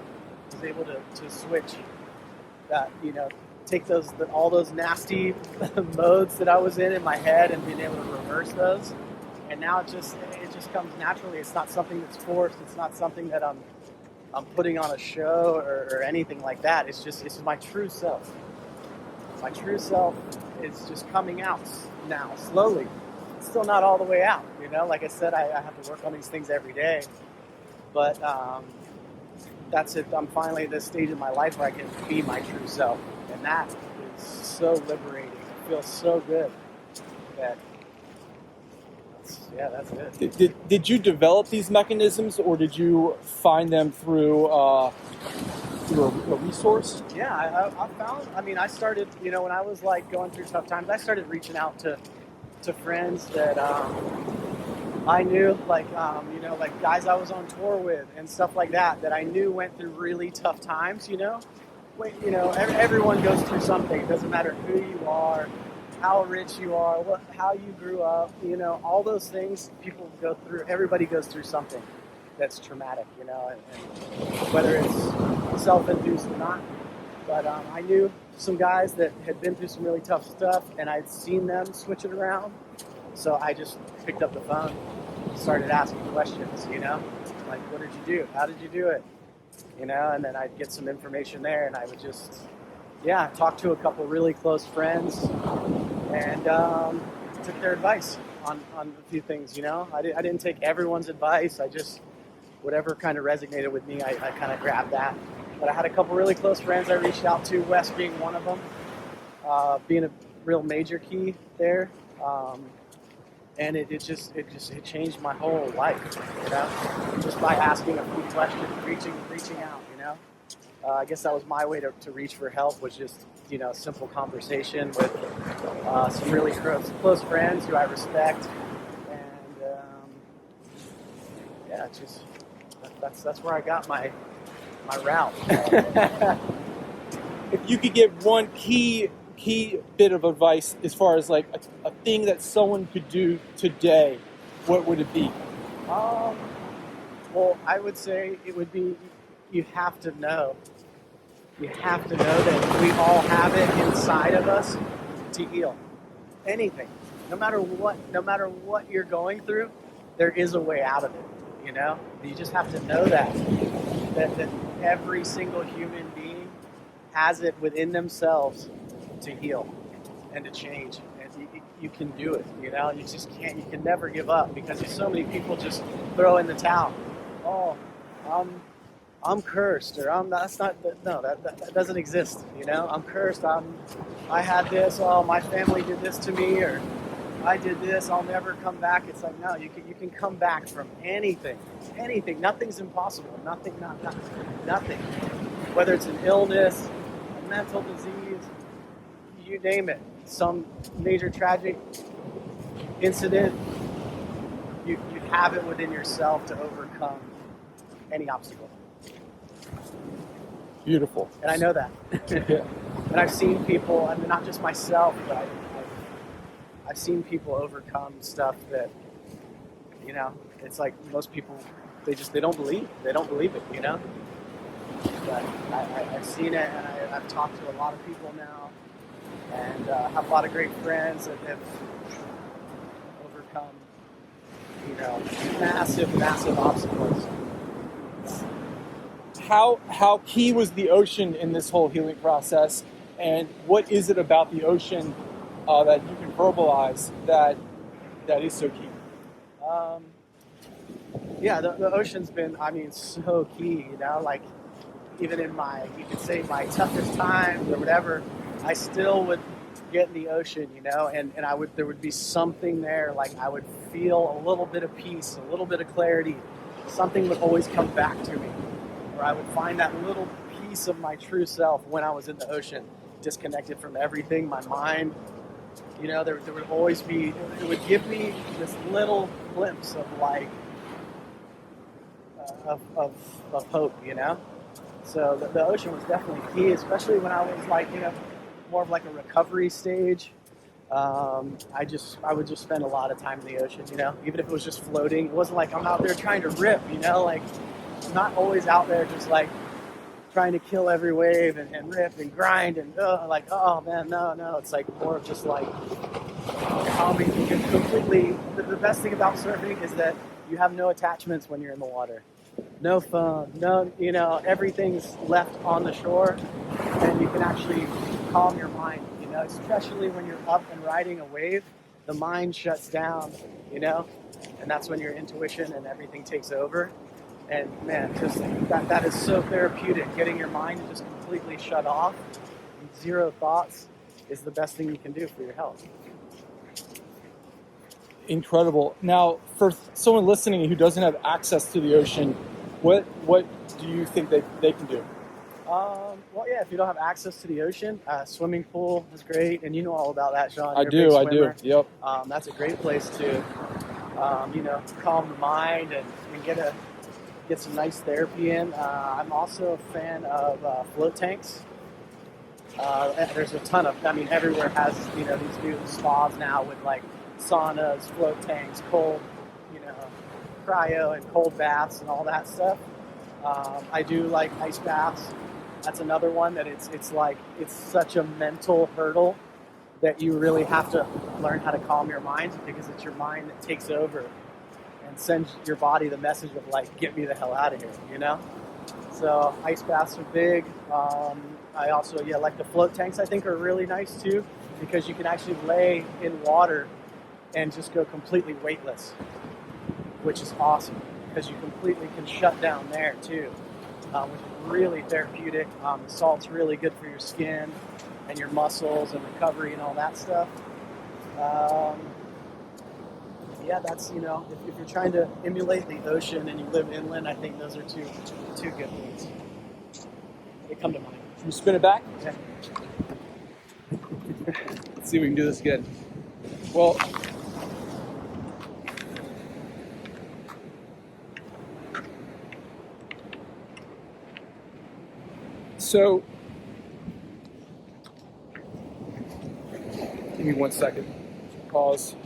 was able to switch that, you know, take all those nasty modes that I was in my head and being able to reverse those. And now it just comes naturally. It's not something that's forced. It's not something that I'm putting on a show or anything like that. It's my true self. My true self is just coming out now, slowly. It's still not all the way out, you know. Like I said, I have to work on these things every day. But that's it. I'm finally at this stage in my life where I can be my true self. And that is so liberating. It feels so good that That's good. Did you develop these mechanisms, or did you find them through a resource? Yeah, I found. I mean, I started. When I was like going through tough times, I started reaching out to friends that I knew, like like guys I was on tour with and stuff like that I knew went through really tough times. Everyone goes through something. It doesn't matter who you are, how rich you are, how you grew up. All those things people go through. Everybody goes through something that's traumatic. And whether it's self-induced or not. But I knew some guys that had been through some really tough stuff, and I'd seen them switch it around. So I just picked up the phone, started asking questions, like, what did you do? How did you do it? And then I'd get some information there, and I would just, talk to a couple really close friends and took their advice on a few things, I didn't take everyone's advice. I just, whatever kind of resonated with me, I kind of grabbed that. But I had a couple really close friends I reached out to, Wes being one of them, being a real major key there. And it changed my whole life, just by asking a few questions, reaching out, I guess that was my way to reach for help, was just, simple conversation with some really close friends who I respect. And that's where I got my route. If you could give one key bit of advice as far as like a thing that someone could do today, what would it be? Well, I would say it would be, you have to know that we all have it inside of us to heal anything. No matter what you're going through, there is a way out of it. You just have to know that every single human being has it within themselves to heal and to change, and you can do it. You just can't. You can never give up, because there's so many people just throw in the towel. Oh, I'm cursed, or that doesn't exist. I'm cursed. I had this. Oh, my family did this to me, or I did this. I'll never come back. It's like, no, you can come back from anything. Nothing's impossible. Nothing. Whether it's an illness, a mental disease, you name it, some major tragic incident, you have it within yourself to overcome any obstacle. Beautiful. And I know that. Yeah. And I've seen people, not just myself, but I've seen people overcome stuff that, it's like most people, they don't believe it, But I've seen it, and I've talked to a lot of people now, and have a lot of great friends that have overcome, massive obstacles. How key was the ocean in this whole healing process, and what is it about the ocean that you can verbalize that is so key? The ocean's been, so key, like, even in you could say my toughest times or whatever, I still would get in the ocean, and there would be something there, like I would feel a little bit of peace, a little bit of clarity. Something would always come back to me, or I would find that little piece of my true self when I was in the ocean, disconnected from everything, my mind. There would always be, it would give me this little glimpse of like, of hope, So the ocean was definitely key, especially when I was like, more of like a recovery stage. I would just spend a lot of time in the ocean, even if it was just floating. It wasn't like I'm out there trying to rip, like I'm not always out there just like trying to kill every wave and rip and grind and oh man, no. It's like more of just like calming. You can completely, the best thing about surfing is that you have no attachments when you're in the water. No phone, no, everything's left on the shore, and you can actually calm your mind, especially when you're up and riding a wave, the mind shuts down, and that's when your intuition and everything takes over. And man, just that is so therapeutic. Getting your mind to just completely shut off, zero thoughts, is the best thing you can do for your health. incredible. Now, for someone listening who doesn't have access to the ocean, what do you think they can do? Well, yeah, if you don't have access to the ocean, swimming pool is great, and you know all about that, Sean. I You're a big do. swimmer. Yep. That's a great place to, calm the mind and get some nice therapy in. I'm also a fan of float tanks. There's a ton of, everywhere has, these new spas now with like saunas, float tanks, cold, cryo and cold baths and all that stuff. I do like ice baths. That's another one that it's such a mental hurdle that you really have to learn how to calm your mind, because it's your mind that takes over and sends your body the message of like, get me the hell out of here, So ice baths are big. I also, like the float tanks, I think are really nice too, because you can actually lay in water and just go completely weightless, which is awesome because you completely can shut down there too, which is really therapeutic. The salt's really good for your skin and your muscles and recovery and all that stuff. That's, if you're trying to emulate the ocean and you live inland, I think those are two good things. They come to mind. Can you spin it back? Yeah. Let's see if we can do this again. Well, so give me 1 second. Pause.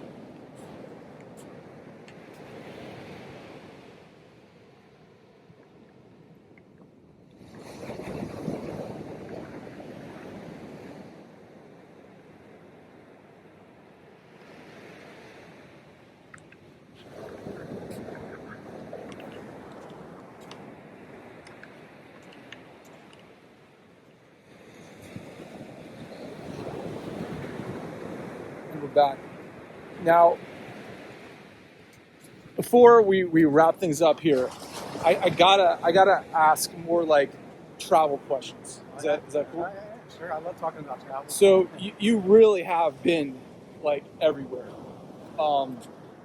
We're back. Now, before we wrap things up here, I gotta ask more like travel questions. Is that cool? Yeah, sure. I love talking about travel. So you really have been like everywhere.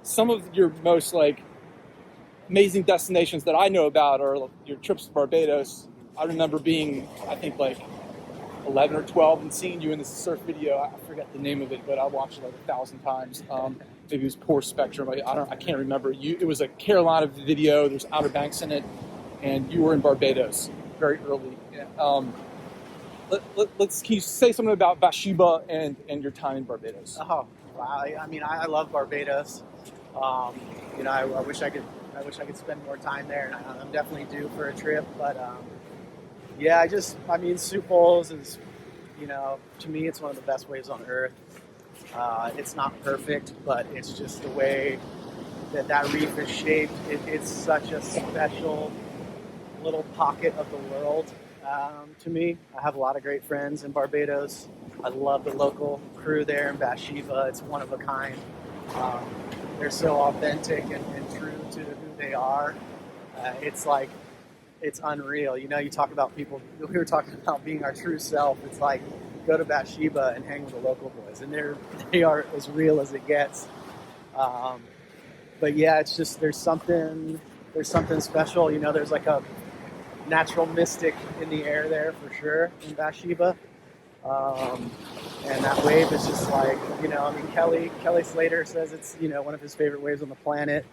Some of your most like amazing destinations that I know about are your trips to Barbados. I remember being, I think, like 11 or 12 and seeing you in this surf video. I forget the name of it, but I watched it like 1,000 times. Maybe it was Poor Spectrum. I can't remember. It was a Carolina video. There's Outer Banks in it, and you were in Barbados very early. Can you say something about Bathsheba and your time in Barbados? Oh, wow. I love Barbados. I wish I could spend more time there, and I'm definitely due for a trip. But soup bowls is, to me, it's one of the best waves on earth. It's not perfect, but it's just the way that reef is shaped. It's such a special little pocket of the world to me. I have a lot of great friends in Barbados. I love the local crew there in Bathsheba. It's one of a kind. They're so authentic and true to who they are. It's unreal. You talk about people, we were talking about being our true self. It's like, go to Bathsheba and hang with the local boys, and they are as real as it gets. It's just, there's something special. There's like a natural mystic in the air there for sure in Bathsheba. And that wave is just like, Kelly Slater says it's, one of his favorite waves on the planet.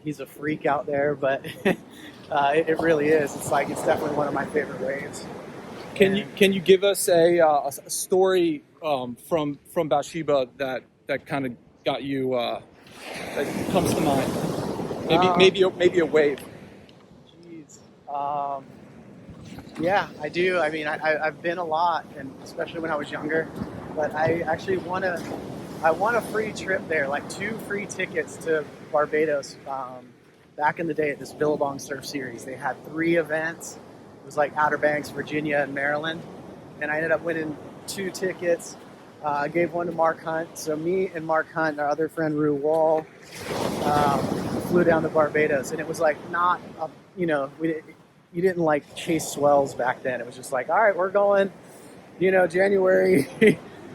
He's a freak out there, but it really is. It's definitely one of my favorite waves. Can you give us a story from Bathsheba that kind of got you that comes to mind? Maybe a wave. Jeez. I do. I've been a lot, and especially when I was younger. But I actually won a free trip there, like 2 free tickets to Barbados. Back in the day at this Billabong Surf Series, they had 3 events. It was like Outer Banks, Virginia, and Maryland. And I ended up winning 2 tickets. I gave one to Mark Hunt. So me and Mark Hunt, our other friend Rue Wall, flew down to Barbados. And it was like you didn't like chase swells back then. It was just like, all right, we're going, January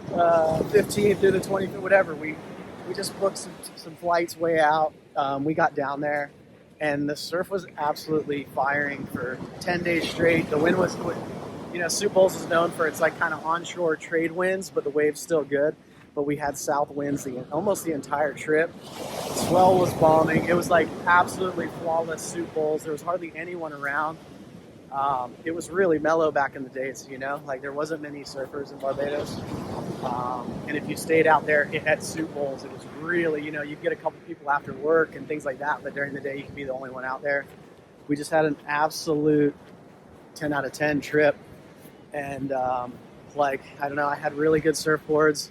15th through the 25th, whatever. We we just booked some flights way out. We got down there, and the surf was absolutely firing for 10 days straight. The wind was, Sioux Falls is known for its like kind of onshore trade winds, but the wave's still good. But we had south winds almost the entire trip. The swell was bombing. It was like absolutely flawless Sioux Falls. There was hardly anyone around. It was really mellow back in the days, like there wasn't many surfers in Barbados. And if you stayed out there at Sioux Falls, it was really, you'd get a couple people after work and things like that, but during the day you could be the only one out there. We just had an absolute 10 out of 10 trip. And I don't know, I had really good surfboards,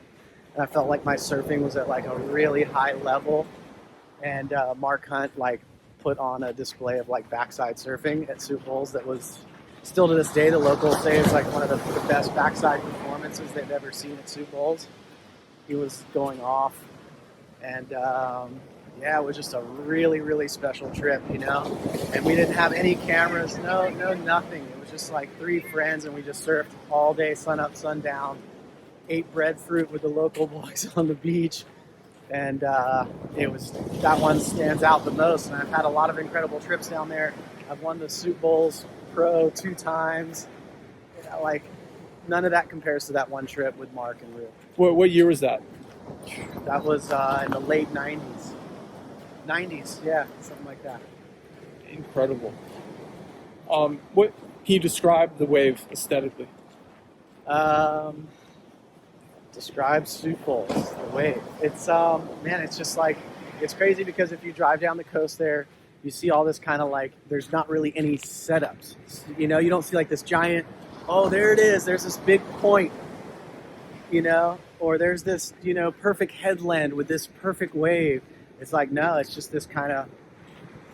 and I felt like my surfing was at like a really high level. And Mark Hunt put on a display of backside surfing at Sioux Falls that was still to this day, the locals say it's one of the best backside performances they've ever seen at Sioux Falls. He was going off, and it was just a really, really special trip, and we didn't have any cameras, no nothing. It was just 3 friends, and we just surfed all day, sun up, sun down, ate breadfruit with the local boys on the beach. And that one stands out the most. And I've had a lot of incredible trips down there. I've won the Sioux Bowls Pro 2 times. None of that compares to that one trip with Mark and Rue. What year was that? That was in the late 90s. 90s, yeah, something like that. Incredible. What can you describe the wave aesthetically? Describe Sioux Falls, the wave. It's it's just it's crazy because if you drive down the coast there, you see all this kind of there's not really any setups. You don't see this giant, oh, there it is, there's this big point, or there's this, perfect headland with this perfect wave. It's no, it's just this kind of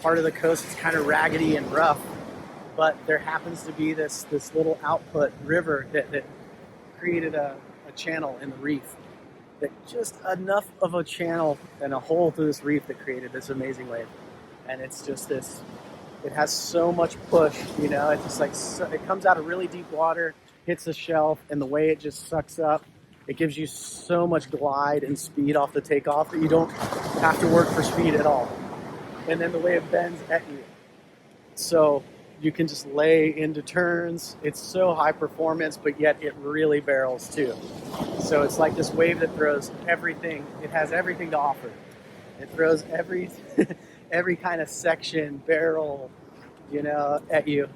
part of the coast. It's kind of raggedy and rough, but there happens to be this little output river that created a channel in the reef, that just enough of a channel and a hole through this reef that created this amazing wave. And it's just it has so much push, it's just it comes out of really deep water, hits the shelf, and the way it just sucks up, it gives you so much glide and speed off the takeoff that you don't have to work for speed at all. And then the wave bends at you, so you can just lay into turns. It's so high performance, but yet it really barrels too. So it's like this wave that throws everything. It has everything to offer. It throws every kind of section, barrel, at you.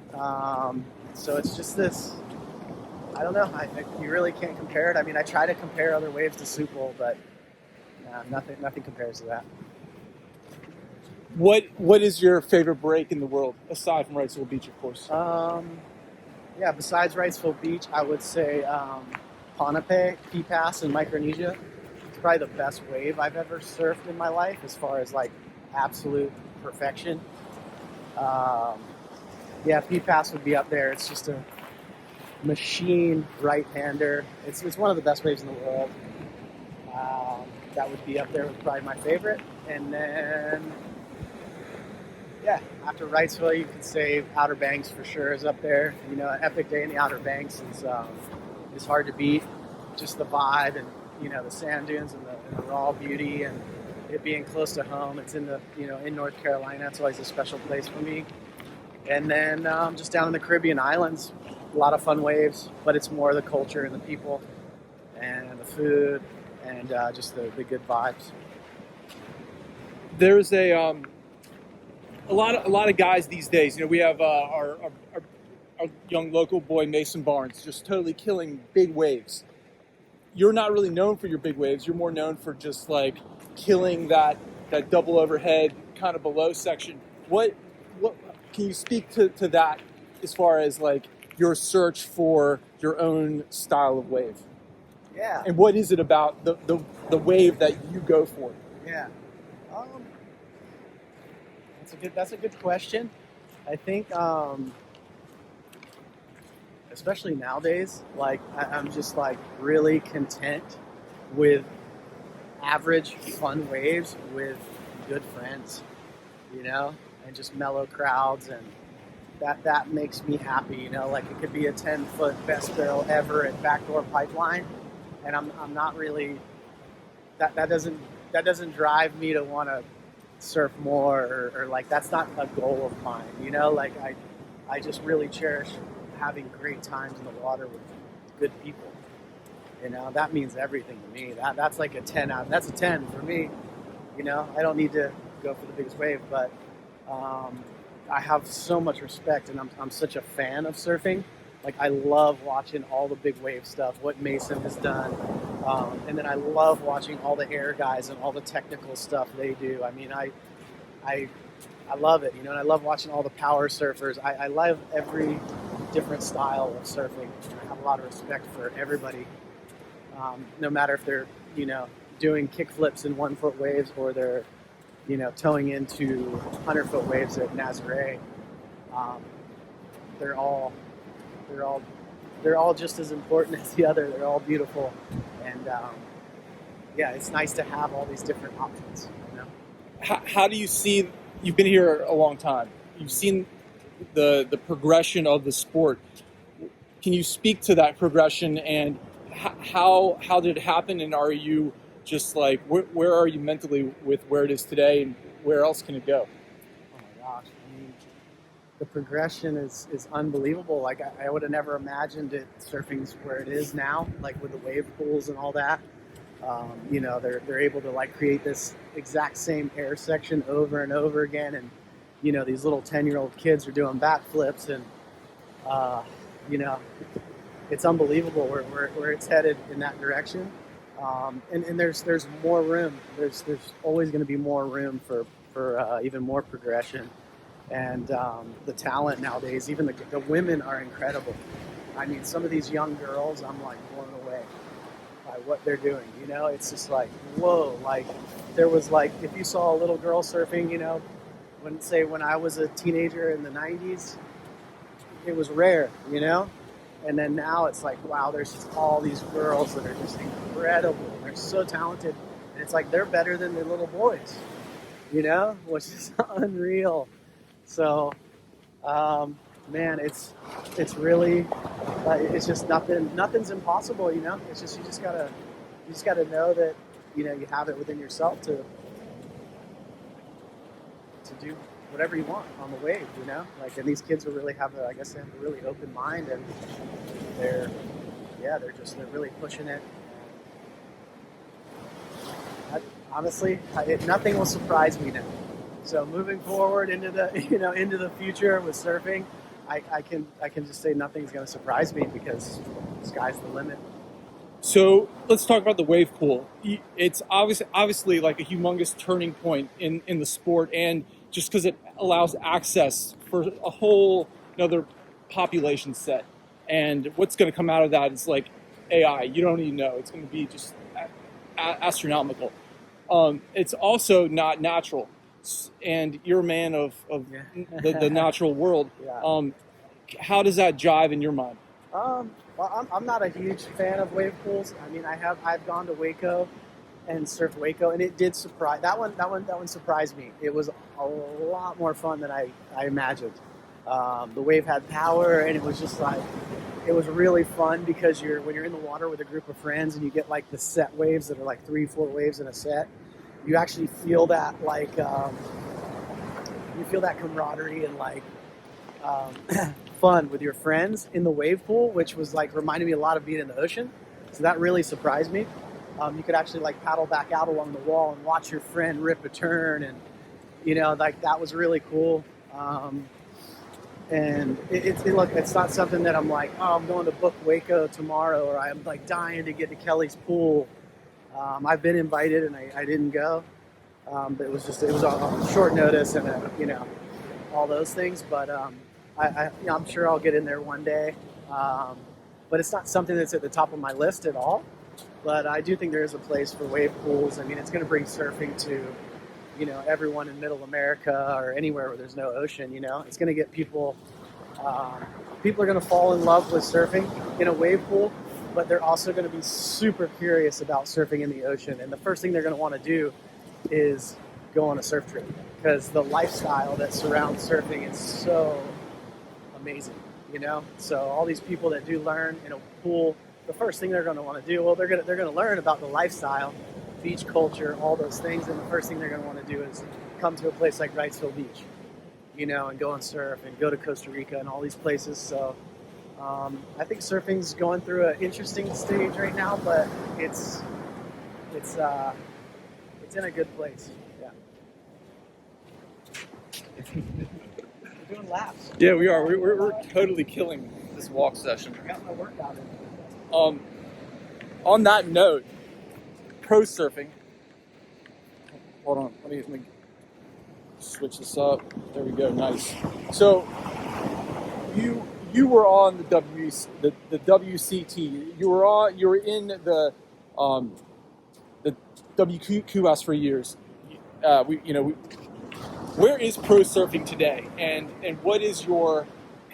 So it's just this, I don't know. You really can't compare it. I mean, I try to compare other waves to Sioux Falls, but nothing compares to that. What is your favorite break in the world, aside from Wrightsville Beach, of course? Besides Wrightsville Beach, I would say Ponape, P-Pass in Micronesia. It's probably the best wave I've ever surfed in my life as far as absolute perfection. P-Pass would be up there. It's just a machine right-hander. It's one of the best waves in the world. That would be up there with probably my favorite. And then after Wrightsville, you could say Outer Banks for sure is up there. An epic day in the Outer Banks is hard to beat. Just the vibe and the sand dunes and the raw beauty and it being close to home. It's in in North Carolina. It's always a special place for me. And then just down in the Caribbean islands, a lot of fun waves, but it's more the culture and the people and the food and just the good vibes. There's a lot of guys these days. We have our young local boy Mason Barnes just totally killing big waves. You're not really known for your big waves. You're more known for just killing that double overhead kind of below section. What can you speak to that as far as your search for your own style of wave? Yeah. And what is it about the wave that you go for? Yeah. That's a good question. I think, especially nowadays, I'm just really content with average fun waves with good friends, and just mellow crowds, and that makes me happy. It could be a 10-foot best barrel ever at Backdoor Pipeline, and I'm not really that that doesn't drive me to want to surf more, or like that's not a goal of mine. You know, like I just really cherish having great times in the water with good people. You know, that means everything to me. That's like a 10 out. That's a 10 for me. You know, I don't need to go for the biggest wave, but I have so much respect, and I'm such a fan of surfing. Like, I love watching all the big wave stuff, what Mason has done, and then I love watching all the air guys and all the technical stuff they do. I mean, I love it, you know, and I love watching all the power surfers. I love every different style of surfing. I have a lot of respect for everybody, no matter if they're, you know, doing kick flips in 1 foot waves, or they're, you know, towing into 100-foot waves at Nazare. They're all just as important as the other. They're all beautiful, and yeah, it's nice to have all these different options. You know? How do you see? You've been here a long time. You've seen the progression of the sport. Can you speak to that progression, and how did it happen? And are you just like, where are you mentally with where it is today, and where else can it go? Oh my gosh, I mean, the progression is unbelievable. Like, I would have never imagined it, surfing's where it is now, like with the wave pools and all that. You know, they're able to like create this exact same air section over and over again, and you know, these little 10-year-old kids are doing backflips, and you know, it's unbelievable where it's headed in that direction. And there's more room. There's always going to be more room for even more progression, and the talent nowadays. Even the women are incredible. I mean, some of these young girls, I'm like blown away by what they're doing. You know, it's just like, whoa. Like, there was like, if you saw a little girl surfing, you know, when I was a teenager in the 90s, it was rare, you know. And then now it's like, wow, there's just all these girls that are just incredible. They're so talented. And it's like they're better than the little boys, you know, which is unreal. So, man, it's really, it's just nothing's impossible, you know. It's just, you just gotta know that, you know, you have it within yourself to do whatever you want on the wave, you know. Like, and these kids will really have they have a really open mind, and they're really pushing it. Honestly, nothing will surprise me now. So moving forward into the future with surfing, I can just say nothing's going to surprise me, because the sky's the limit. So let's talk about the wave pool. It's obviously like a humongous turning point in the sport, and just because it allows access for a whole another population set. And what's going to come out of that is like AI. You don't even know. It's going to be just astronomical. It's also not natural, and you're a man of the natural world. Yeah. How does that jive in your mind? Well, I'm not a huge fan of wave pools. I mean, I've gone to Waco and surfed Waco, and it did surprise that one surprised me. It was a lot more fun than I imagined. The wave had power, and it was just like, it was really fun, because when you're in the water with a group of friends and you get like the set waves that are like 3-4 waves in a set, you actually feel that like you feel that camaraderie and like fun with your friends in the wave pool, which was like reminded me a lot of being in the ocean. So that really surprised me. You could actually like paddle back out along the wall and watch your friend rip a turn, and you know, like that was really cool. And it's not something that I'm like, oh, I'm going to book Waco tomorrow, or I'm like dying to get to Kelly's pool. I've been invited and I didn't go. But it was on short notice, and you know, all those things. But I'm sure I'll get in there one day. But it's not something that's at the top of my list at all. But I do think there is a place for wave pools. I mean, it's going to bring surfing to, you know, everyone in Middle America or anywhere where there's no ocean. You know, it's going to get people. People are going to fall in love with surfing in a wave pool, but they're also going to be super curious about surfing in the ocean. And the first thing they're going to want to do is go on a surf trip, because the lifestyle that surrounds surfing is so amazing. You know, so all these people that do learn in a pool, the first thing they're going to want to do, well, they're going to learn about the lifestyle, beach culture, all those things, and the first thing they're going to want to do is come to a place like Wrightsville Beach, you know, and go and surf and go to Costa Rica and all these places. So I think surfing's going through an interesting stage right now, but it's in a good place. Yeah. We're doing laps. Yeah, we are. We're totally killing this walk session. I got my workout in. On that note, pro surfing. Hold on, let me switch this up. There we go. Nice. So you were on the WCT. You were in the WQS for years. Where is pro surfing today, and what is your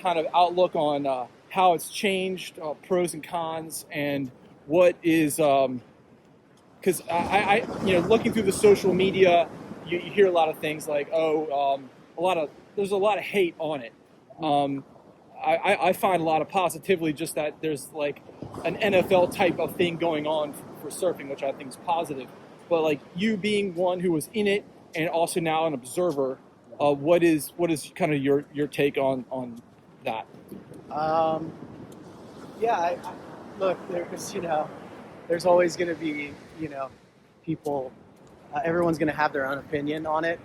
kind of outlook on how it's changed, pros and cons, and what is because I looking through the social media, you hear a lot of things like there's a lot of hate on it. I find a lot of positively, just that there's like an NFL type of thing going on for surfing, which I think is positive. But like you being one who was in it and also now an observer, what is kind of your take on that? Look, there's always going to be, people, everyone's going to have their own opinion on it.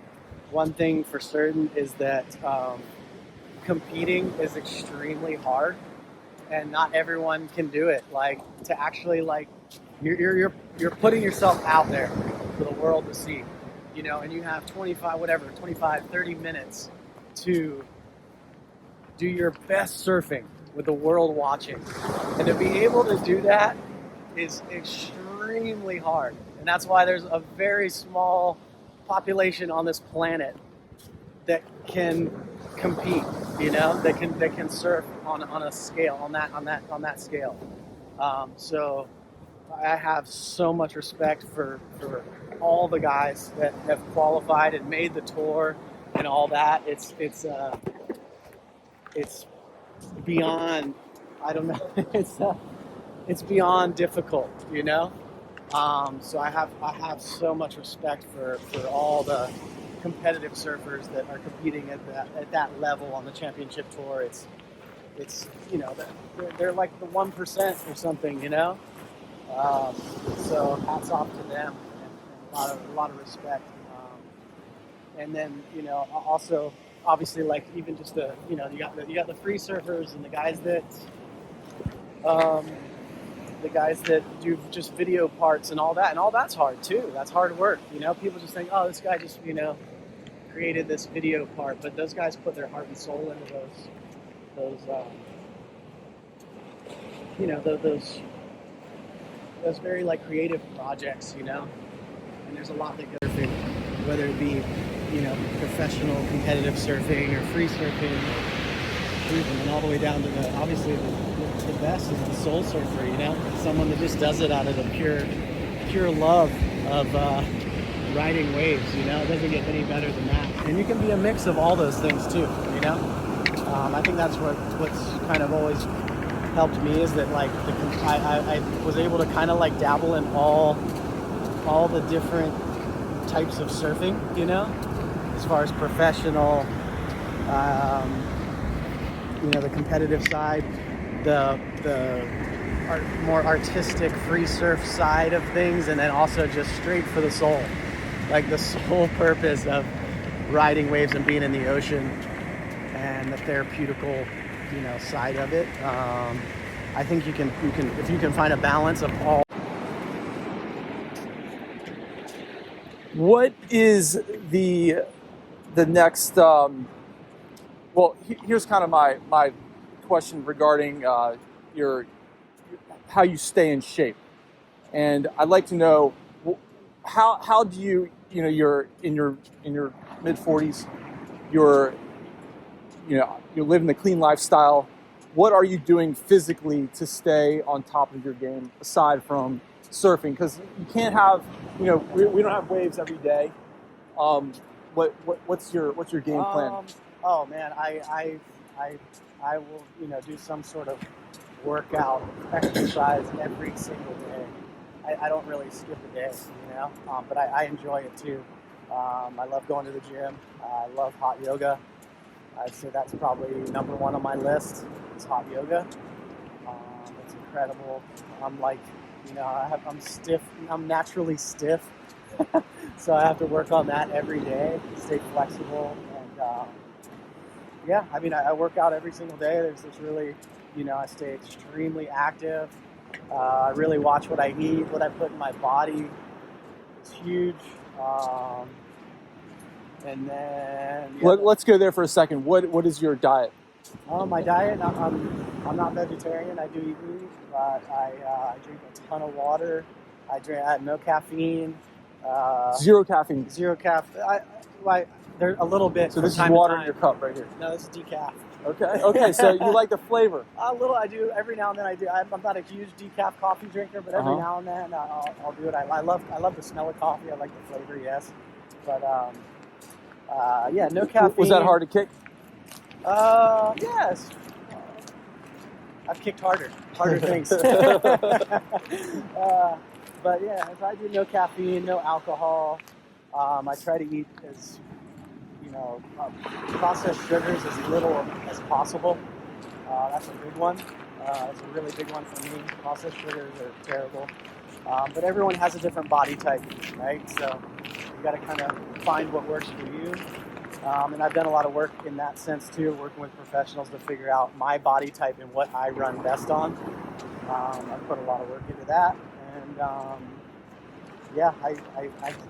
One thing for certain is that competing is extremely hard, and not everyone can do it. Like, to actually, like, you're putting yourself out there for the world to see, and you have 25, 30 minutes to do your best surfing with the world watching. And to be able to do that is extremely hard. And that's why there's a very small population on this planet that can compete, that can surf on a scale, on that scale. So I have so much respect for all the guys that have qualified and made the tour and all that. It's beyond, I don't know, it's beyond difficult, So I have so much respect for all the competitive surfers that are competing at that level on the championship tour. It's they're like the 1% or something, So hats off to them, and a lot of respect. And then also, obviously, like, even just the you got the free surfers and the guys that do just video parts and all that, and all that's hard too. That's hard work. People just think, oh, this guy just created this video part, but those guys put their heart and soul into those very like creative projects, and there's a lot that goes through, whether it be professional competitive surfing or free surfing, and then all the way down to obviously the best is the soul surfer, someone that just does it out of the pure love of riding waves. It doesn't get any better than that. And you can be a mix of all those things too. I think that's what's kind of always helped me, is that like I was able to kind of like dabble in all the different types of surfing, as far as professional, the competitive side, the more artistic free surf side of things, and then also just straight for the soul, like the sole purpose of riding waves and being in the ocean, and the therapeutical, side of it. I think you can if you can find a balance of all. What is the next? Here's kind of my question regarding how you stay in shape, and I'd like to know how do you you're in your mid 40s, you're living the clean lifestyle. What are you doing physically to stay on top of your game aside from surfing? Because you can't have we don't have waves every day. What's your game plan? Oh man, I will do some sort of workout exercise every single day. I don't really skip a day, but I enjoy it too. I love going to the gym. I love hot yoga. I'd say that's probably number one on my list is hot yoga. It's incredible. I'm like, I'm stiff. I'm naturally stiff. So I have to work on that every day, stay flexible. And I work out every single day. There's really, I stay extremely active. I really watch what I eat, what I put in my body. It's huge. And then Let's go there for a second. What is your diet? My diet, I'm not vegetarian. I do eat meat, but I drink a ton of water. I have no caffeine. Zero caffeine. Zero caffeine. There's a little bit. So this is water in your cup right here. No, this is decaf. Okay. So you like the flavor? A little. I do. Every now and then I do. I'm not a huge decaf coffee drinker, but every now and then I'll do it. I love the smell of coffee. I like the flavor, yes. But no caffeine. Was that hard to kick? Yes. I've kicked harder things. But yeah, I do no caffeine, no alcohol. I try to eat as, processed sugars as little as possible. That's a big one. It's a really big one for me. Processed sugars are terrible. But everyone has a different body type, right? So you got to kind of find what works for you. And I've done a lot of work in that sense too, working with professionals to figure out my body type and what I run best on. I put a lot of work into that. And I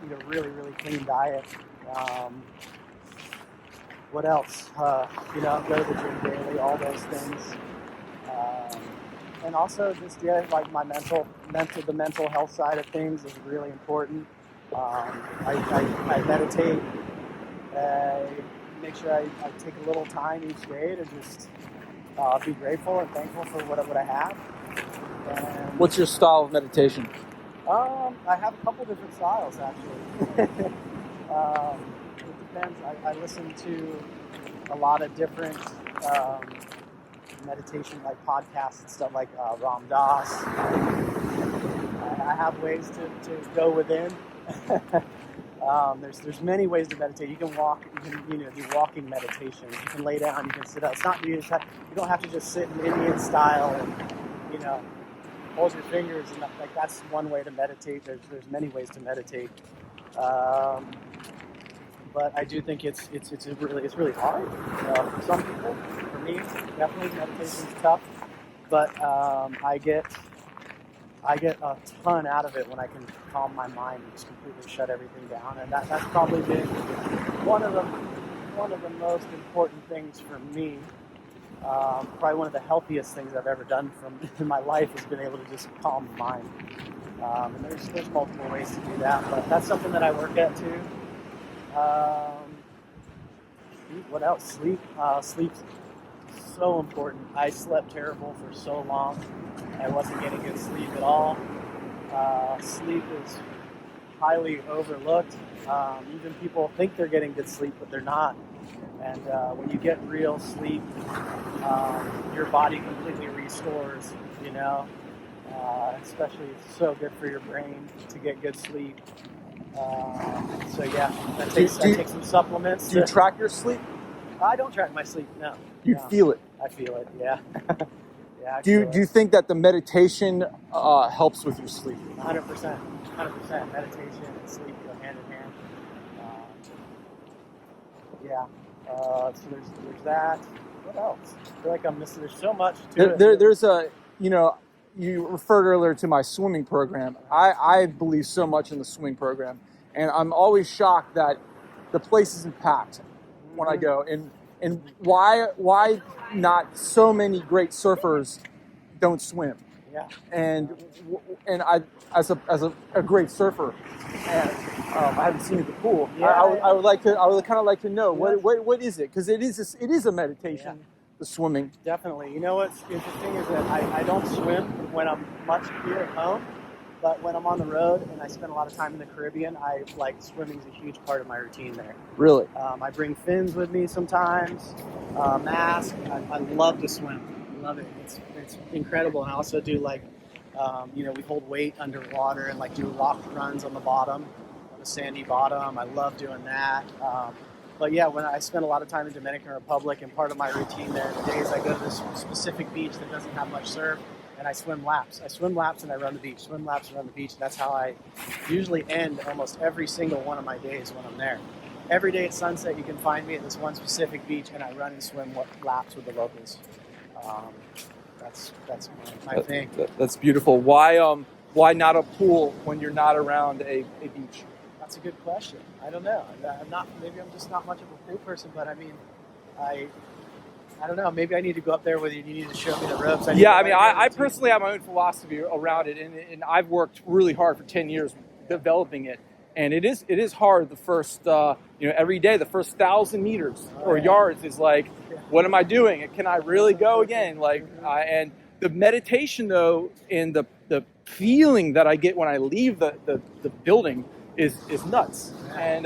eat a really, really clean diet. What else? Go to the gym daily, all those things. And also just, like my the mental health side of things is really important. I meditate. Make sure I take a little time each day to just be grateful and thankful for what I have. And, what's your style of meditation? I have a couple different styles, actually. It depends. I listen to a lot of different meditation, like podcasts and stuff like Ram Dass. I have ways to go within. There's many ways to meditate. You can walk. You can do walking meditations. You can lay down. You can sit up. It's not you don't have to just sit in Indian style and hold your fingers and like that's one way to meditate. There's many ways to meditate. But I do think it's really hard for some people. For me, definitely meditation's tough. But I get a ton out of it when I can calm my mind and just completely shut everything down, and that's probably been one of the most important things for me. Probably one of the healthiest things I've ever done in my life has been able to just calm the mind. And there's multiple ways to do that, but that's something that I work at too. What else? Sleep. Sleep's so important. I slept terrible for so long. I wasn't getting good sleep at all. Sleep is highly overlooked. Even people think they're getting good sleep, but they're not. And when you get real sleep, your body completely restores, especially it's so good for your brain to get good sleep. I take some supplements. Do you track your sleep? I don't track my sleep, no. You feel it? I feel it, yeah. Yeah. Do you think that the meditation helps with your sleep? 100%. Meditation and sleep go hand in hand. So there's that. What else? I feel like I'm missing. There's so much to it. There's you referred earlier to my swimming program. I believe so much in the swimming program, and I'm always shocked that the place isn't packed when I go. And why not so many great surfers don't swim? Yeah. And I as a great surfer, and I haven't seen the pool. Yeah, I would kind of like to know what is it, because it is a meditation. Yeah. The swimming. Definitely. You know what's interesting is that I don't swim when I'm much here at home, but when I'm on the road and I spend a lot of time in the Caribbean, swimming's a huge part of my routine there. Really? I bring fins with me sometimes, mask. I love to swim. I love it. It's incredible. And I also do We hold weight underwater and like do rock runs on the bottom, on the sandy bottom. I love doing that. But yeah, when I spend a lot of time in Dominican Republic, and part of my routine there, the days I go to this specific beach that doesn't have much surf, and I swim laps. I swim laps and I run the beach. Swim laps and run the beach. That's how I usually end almost every single one of my days when I'm there. Every day at sunset, you can find me at this one specific beach, and I run and swim laps with the locals. That's my thing. That's beautiful. Why not a pool when you're not around a beach? That's a good question. I don't know. Maybe I'm just not much of a pool person, but I mean, I don't know. Maybe I need to go up there with you. You need to show me the ropes. I personally have my own philosophy around it, and I've worked really hard for 10 years developing it. And it is hard the first, every day, the first 1,000 meters or yards is like, what am I doing? Can I really go again? And the meditation though, and the feeling that I get when I leave the building is nuts. And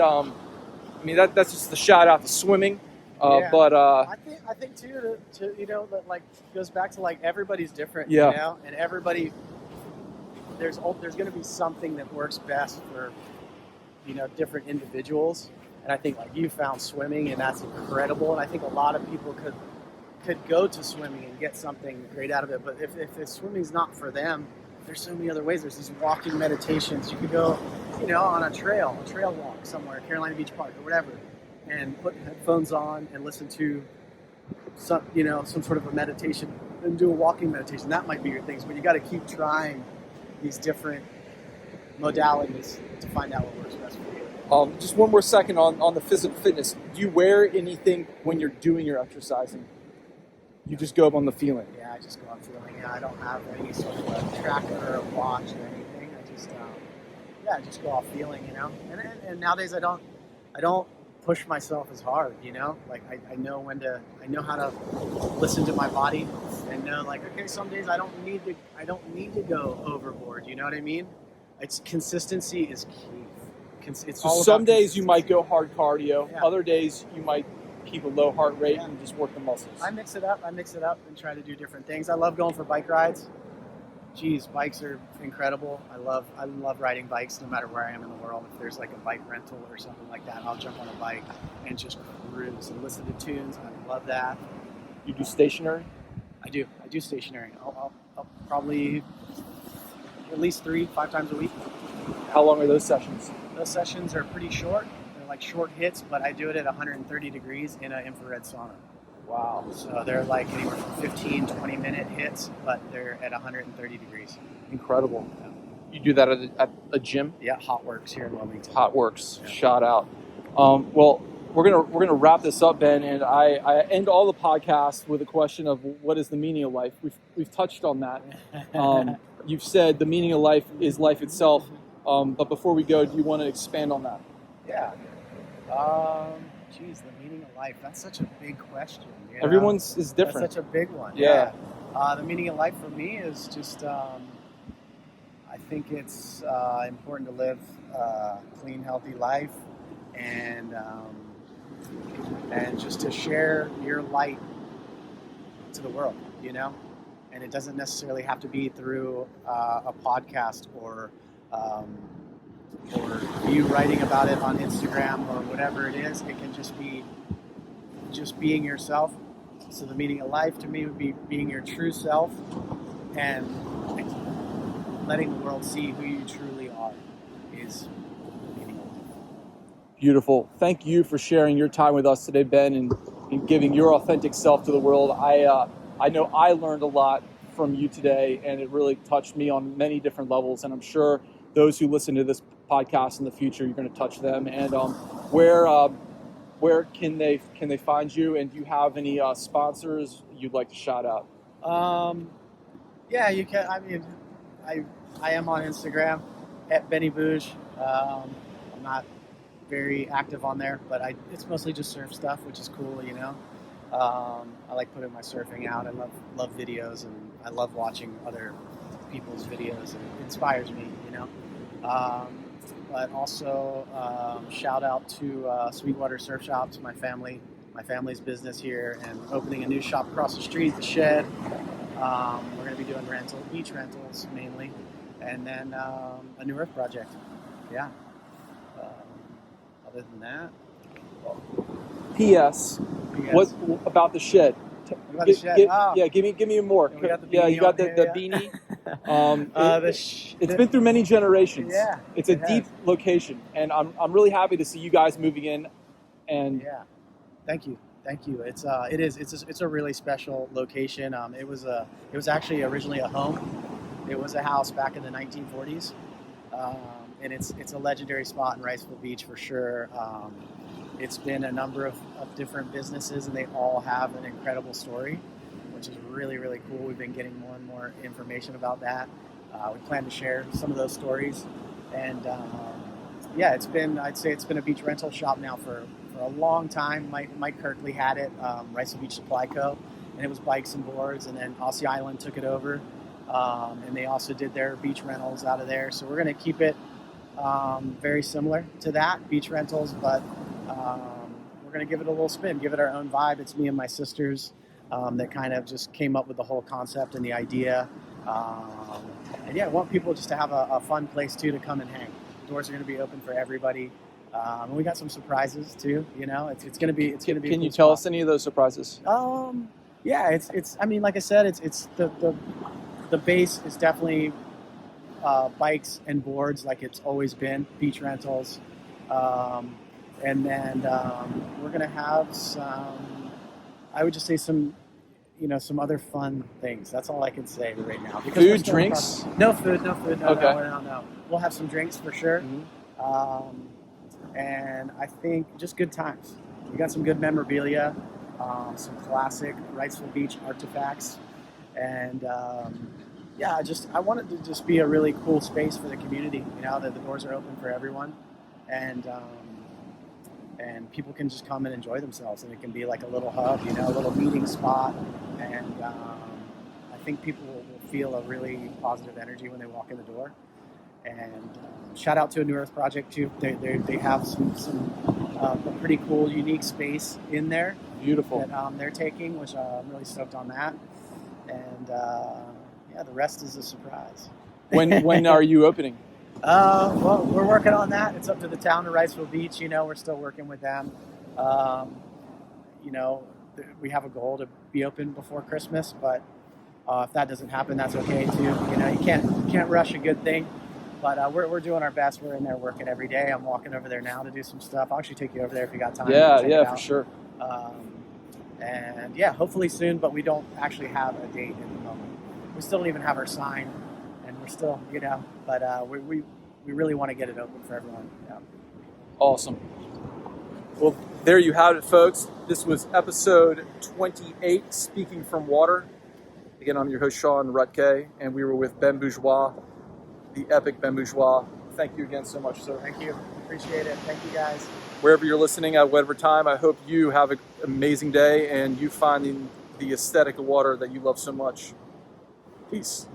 that's just the shout out to swimming. But I think too, that like goes back to like everybody's different, and everybody there's going to be something that works best for different individuals. And I think like you found swimming, and that's incredible. And I think a lot of people could go to swimming and get something great out of it. But if swimming's not for them, there's so many other ways. There's these walking meditations. You could go, on a trail walk somewhere, Carolina Beach Park or whatever, and put headphones on and listen to some sort of a meditation and do a walking meditation. That might be your things, but you got to keep trying these different modalities to find out what works best for you. Just one more second on the physical fitness. Do you wear anything when you're doing your exercising? You just go up on the feeling? Yeah, I just go on feeling. Yeah, I don't have any sort of a tracker or a watch or anything. I just go off feeling, And nowadays I don't push myself as hard, Like I know how to listen to my body and know like, okay, some days I don't need to go overboard. You know what I mean? Consistency is key. It's all some days you might go hard cardio. Yeah. Other days you might keep a low heart rate and just work the muscles. I mix it up and try to do different things. I love going for bike rides. Geez, bikes are incredible. I love riding bikes no matter where I am in the world. If there's like a bike rental or something like that, I'll jump on a bike and just cruise and listen to tunes. I love that. You do stationary? I do stationary. I'll probably at least 3-5 times a week. How long are those sessions? Those sessions are pretty short. They're like short hits, but I do it at 130 degrees in an infrared sauna. Wow. So they're like anywhere from 15, 20-minute hits, but they're at 130 degrees. Incredible. Yeah. You do that at a gym? Yeah, Hot Works here in Wilmington. Hot Works. Yeah. Shout out. Well, we're gonna wrap this up, Ben, and I end all the podcasts with a question of what is the meaning of life. We've touched on that. You've said the meaning of life is life itself. But before we go, do you want to expand on that? Yeah. The meaning of life. That's such a big question. Everyone's is different. That's such a big one. Yeah. The meaning of life for me is just, I think it's important to live a clean, healthy life, and just to share your light to the world, And it doesn't necessarily have to be through a podcast or you writing about it on Instagram or whatever it is. It can just be being yourself. So the meaning of life to me would be being your true self and letting the world see who you truly are is the meaning of life. Beautiful. Thank you for sharing your time with us today, Ben, and giving your authentic self to the world. I know I learned a lot from you today, and it really touched me on many different levels, and I'm sure those who listen to this podcast in the future, you're going to touch them. And where can they find you? And do you have any sponsors you'd like to shout out? Yeah, you can. I mean, I am on Instagram at Benny Bourge. I'm not very active on there, but it's mostly just surf stuff, which is cool, I like putting my surfing out. I love videos, and I love watching other people's videos, and it inspires me, But also shout out to Sweetwater Surf Shops, my family's business here, and opening a new shop across the street, The Shed. We're going to be doing beach rentals mainly, and then a new Earth project. Yeah. Other than that, P.S. What about the shed? what about the shed? Yeah, give me more. We got the Yeah, you got the beanie, beanie. It's been through many generations. Yeah, it's a deep location, and I'm really happy to see you guys moving in. And yeah, thank you. It's a really special location. It was actually originally a home. It was a house back in the 1940s, and it's a legendary spot in Wrightsville Beach for sure. It's been a number of different businesses, and they all have an incredible story, which is really, really cool. We've been getting more and more information about that. We plan to share some of those stories. And yeah, I'd say it's been a beach rental shop now for a long time. Mike Kirkley had it, Wrightsville Beach Supply Co., and it was bikes and boards, and then Aussie Island took it over, and they also did their beach rentals out of there. So we're going to keep it very similar to that, beach rentals, but we're going to give it a little spin, give it our own vibe. It's me and my sisters that kind of just came up with the whole concept and the idea. And yeah, I want people just to have a fun place too to come and hang. The doors are going to be open for everybody. And we got some surprises too. You know, it's going to be. Can you tell us any of those surprises? Yeah, it's. I mean, like I said, it's the base is definitely bikes and boards, like it's always been. Beach rentals. And then we're going to have some, I would just say some other fun things. That's all I can say right now. Because food, drinks? No food. No. Okay. No. We'll have some drinks for sure. Mm-hmm. And I think just good times. We got some good memorabilia, some classic Wrightsville Beach artifacts. And yeah, I want it to just be a really cool space for the community. You know, that the doors are open for everyone. And people can just come and enjoy themselves, and it can be like a little hub, you know, a little meeting spot, and I think people will feel a really positive energy when they walk in the door. And shout out to a New Earth project too. They have some a pretty cool, unique space in there. Beautiful. That they're taking, which I'm really stoked on that. And yeah, the rest is a surprise. When are you opening? Well, we're working on that. It's up to the town of Wrightsville Beach. You know, we're still working with them. You know, we have a goal to be open before Christmas, but if that doesn't happen, that's okay too. You know, you can't rush a good thing. But we're doing our best. We're in there working every day. I'm walking over there now to do some stuff. I'll actually take you over there if you got time. Yeah, for sure. And yeah, hopefully soon. But we don't actually have a date at the moment. We still don't even have our sign. We're still, you know, but we really want to get it open for everyone. Yeah. Awesome. Well, there you have it, folks. This was episode 28, Speaking from Water. Again, I'm your host, Sean Ruttkay, and we were with Ben Bourgeois, the epic Ben Bourgeois. Thank you again so much, sir. Thank you. Appreciate it. Thank you, guys. Wherever you're listening at whatever time, I hope you have an amazing day and you finding the aesthetic of water that you love so much. Peace.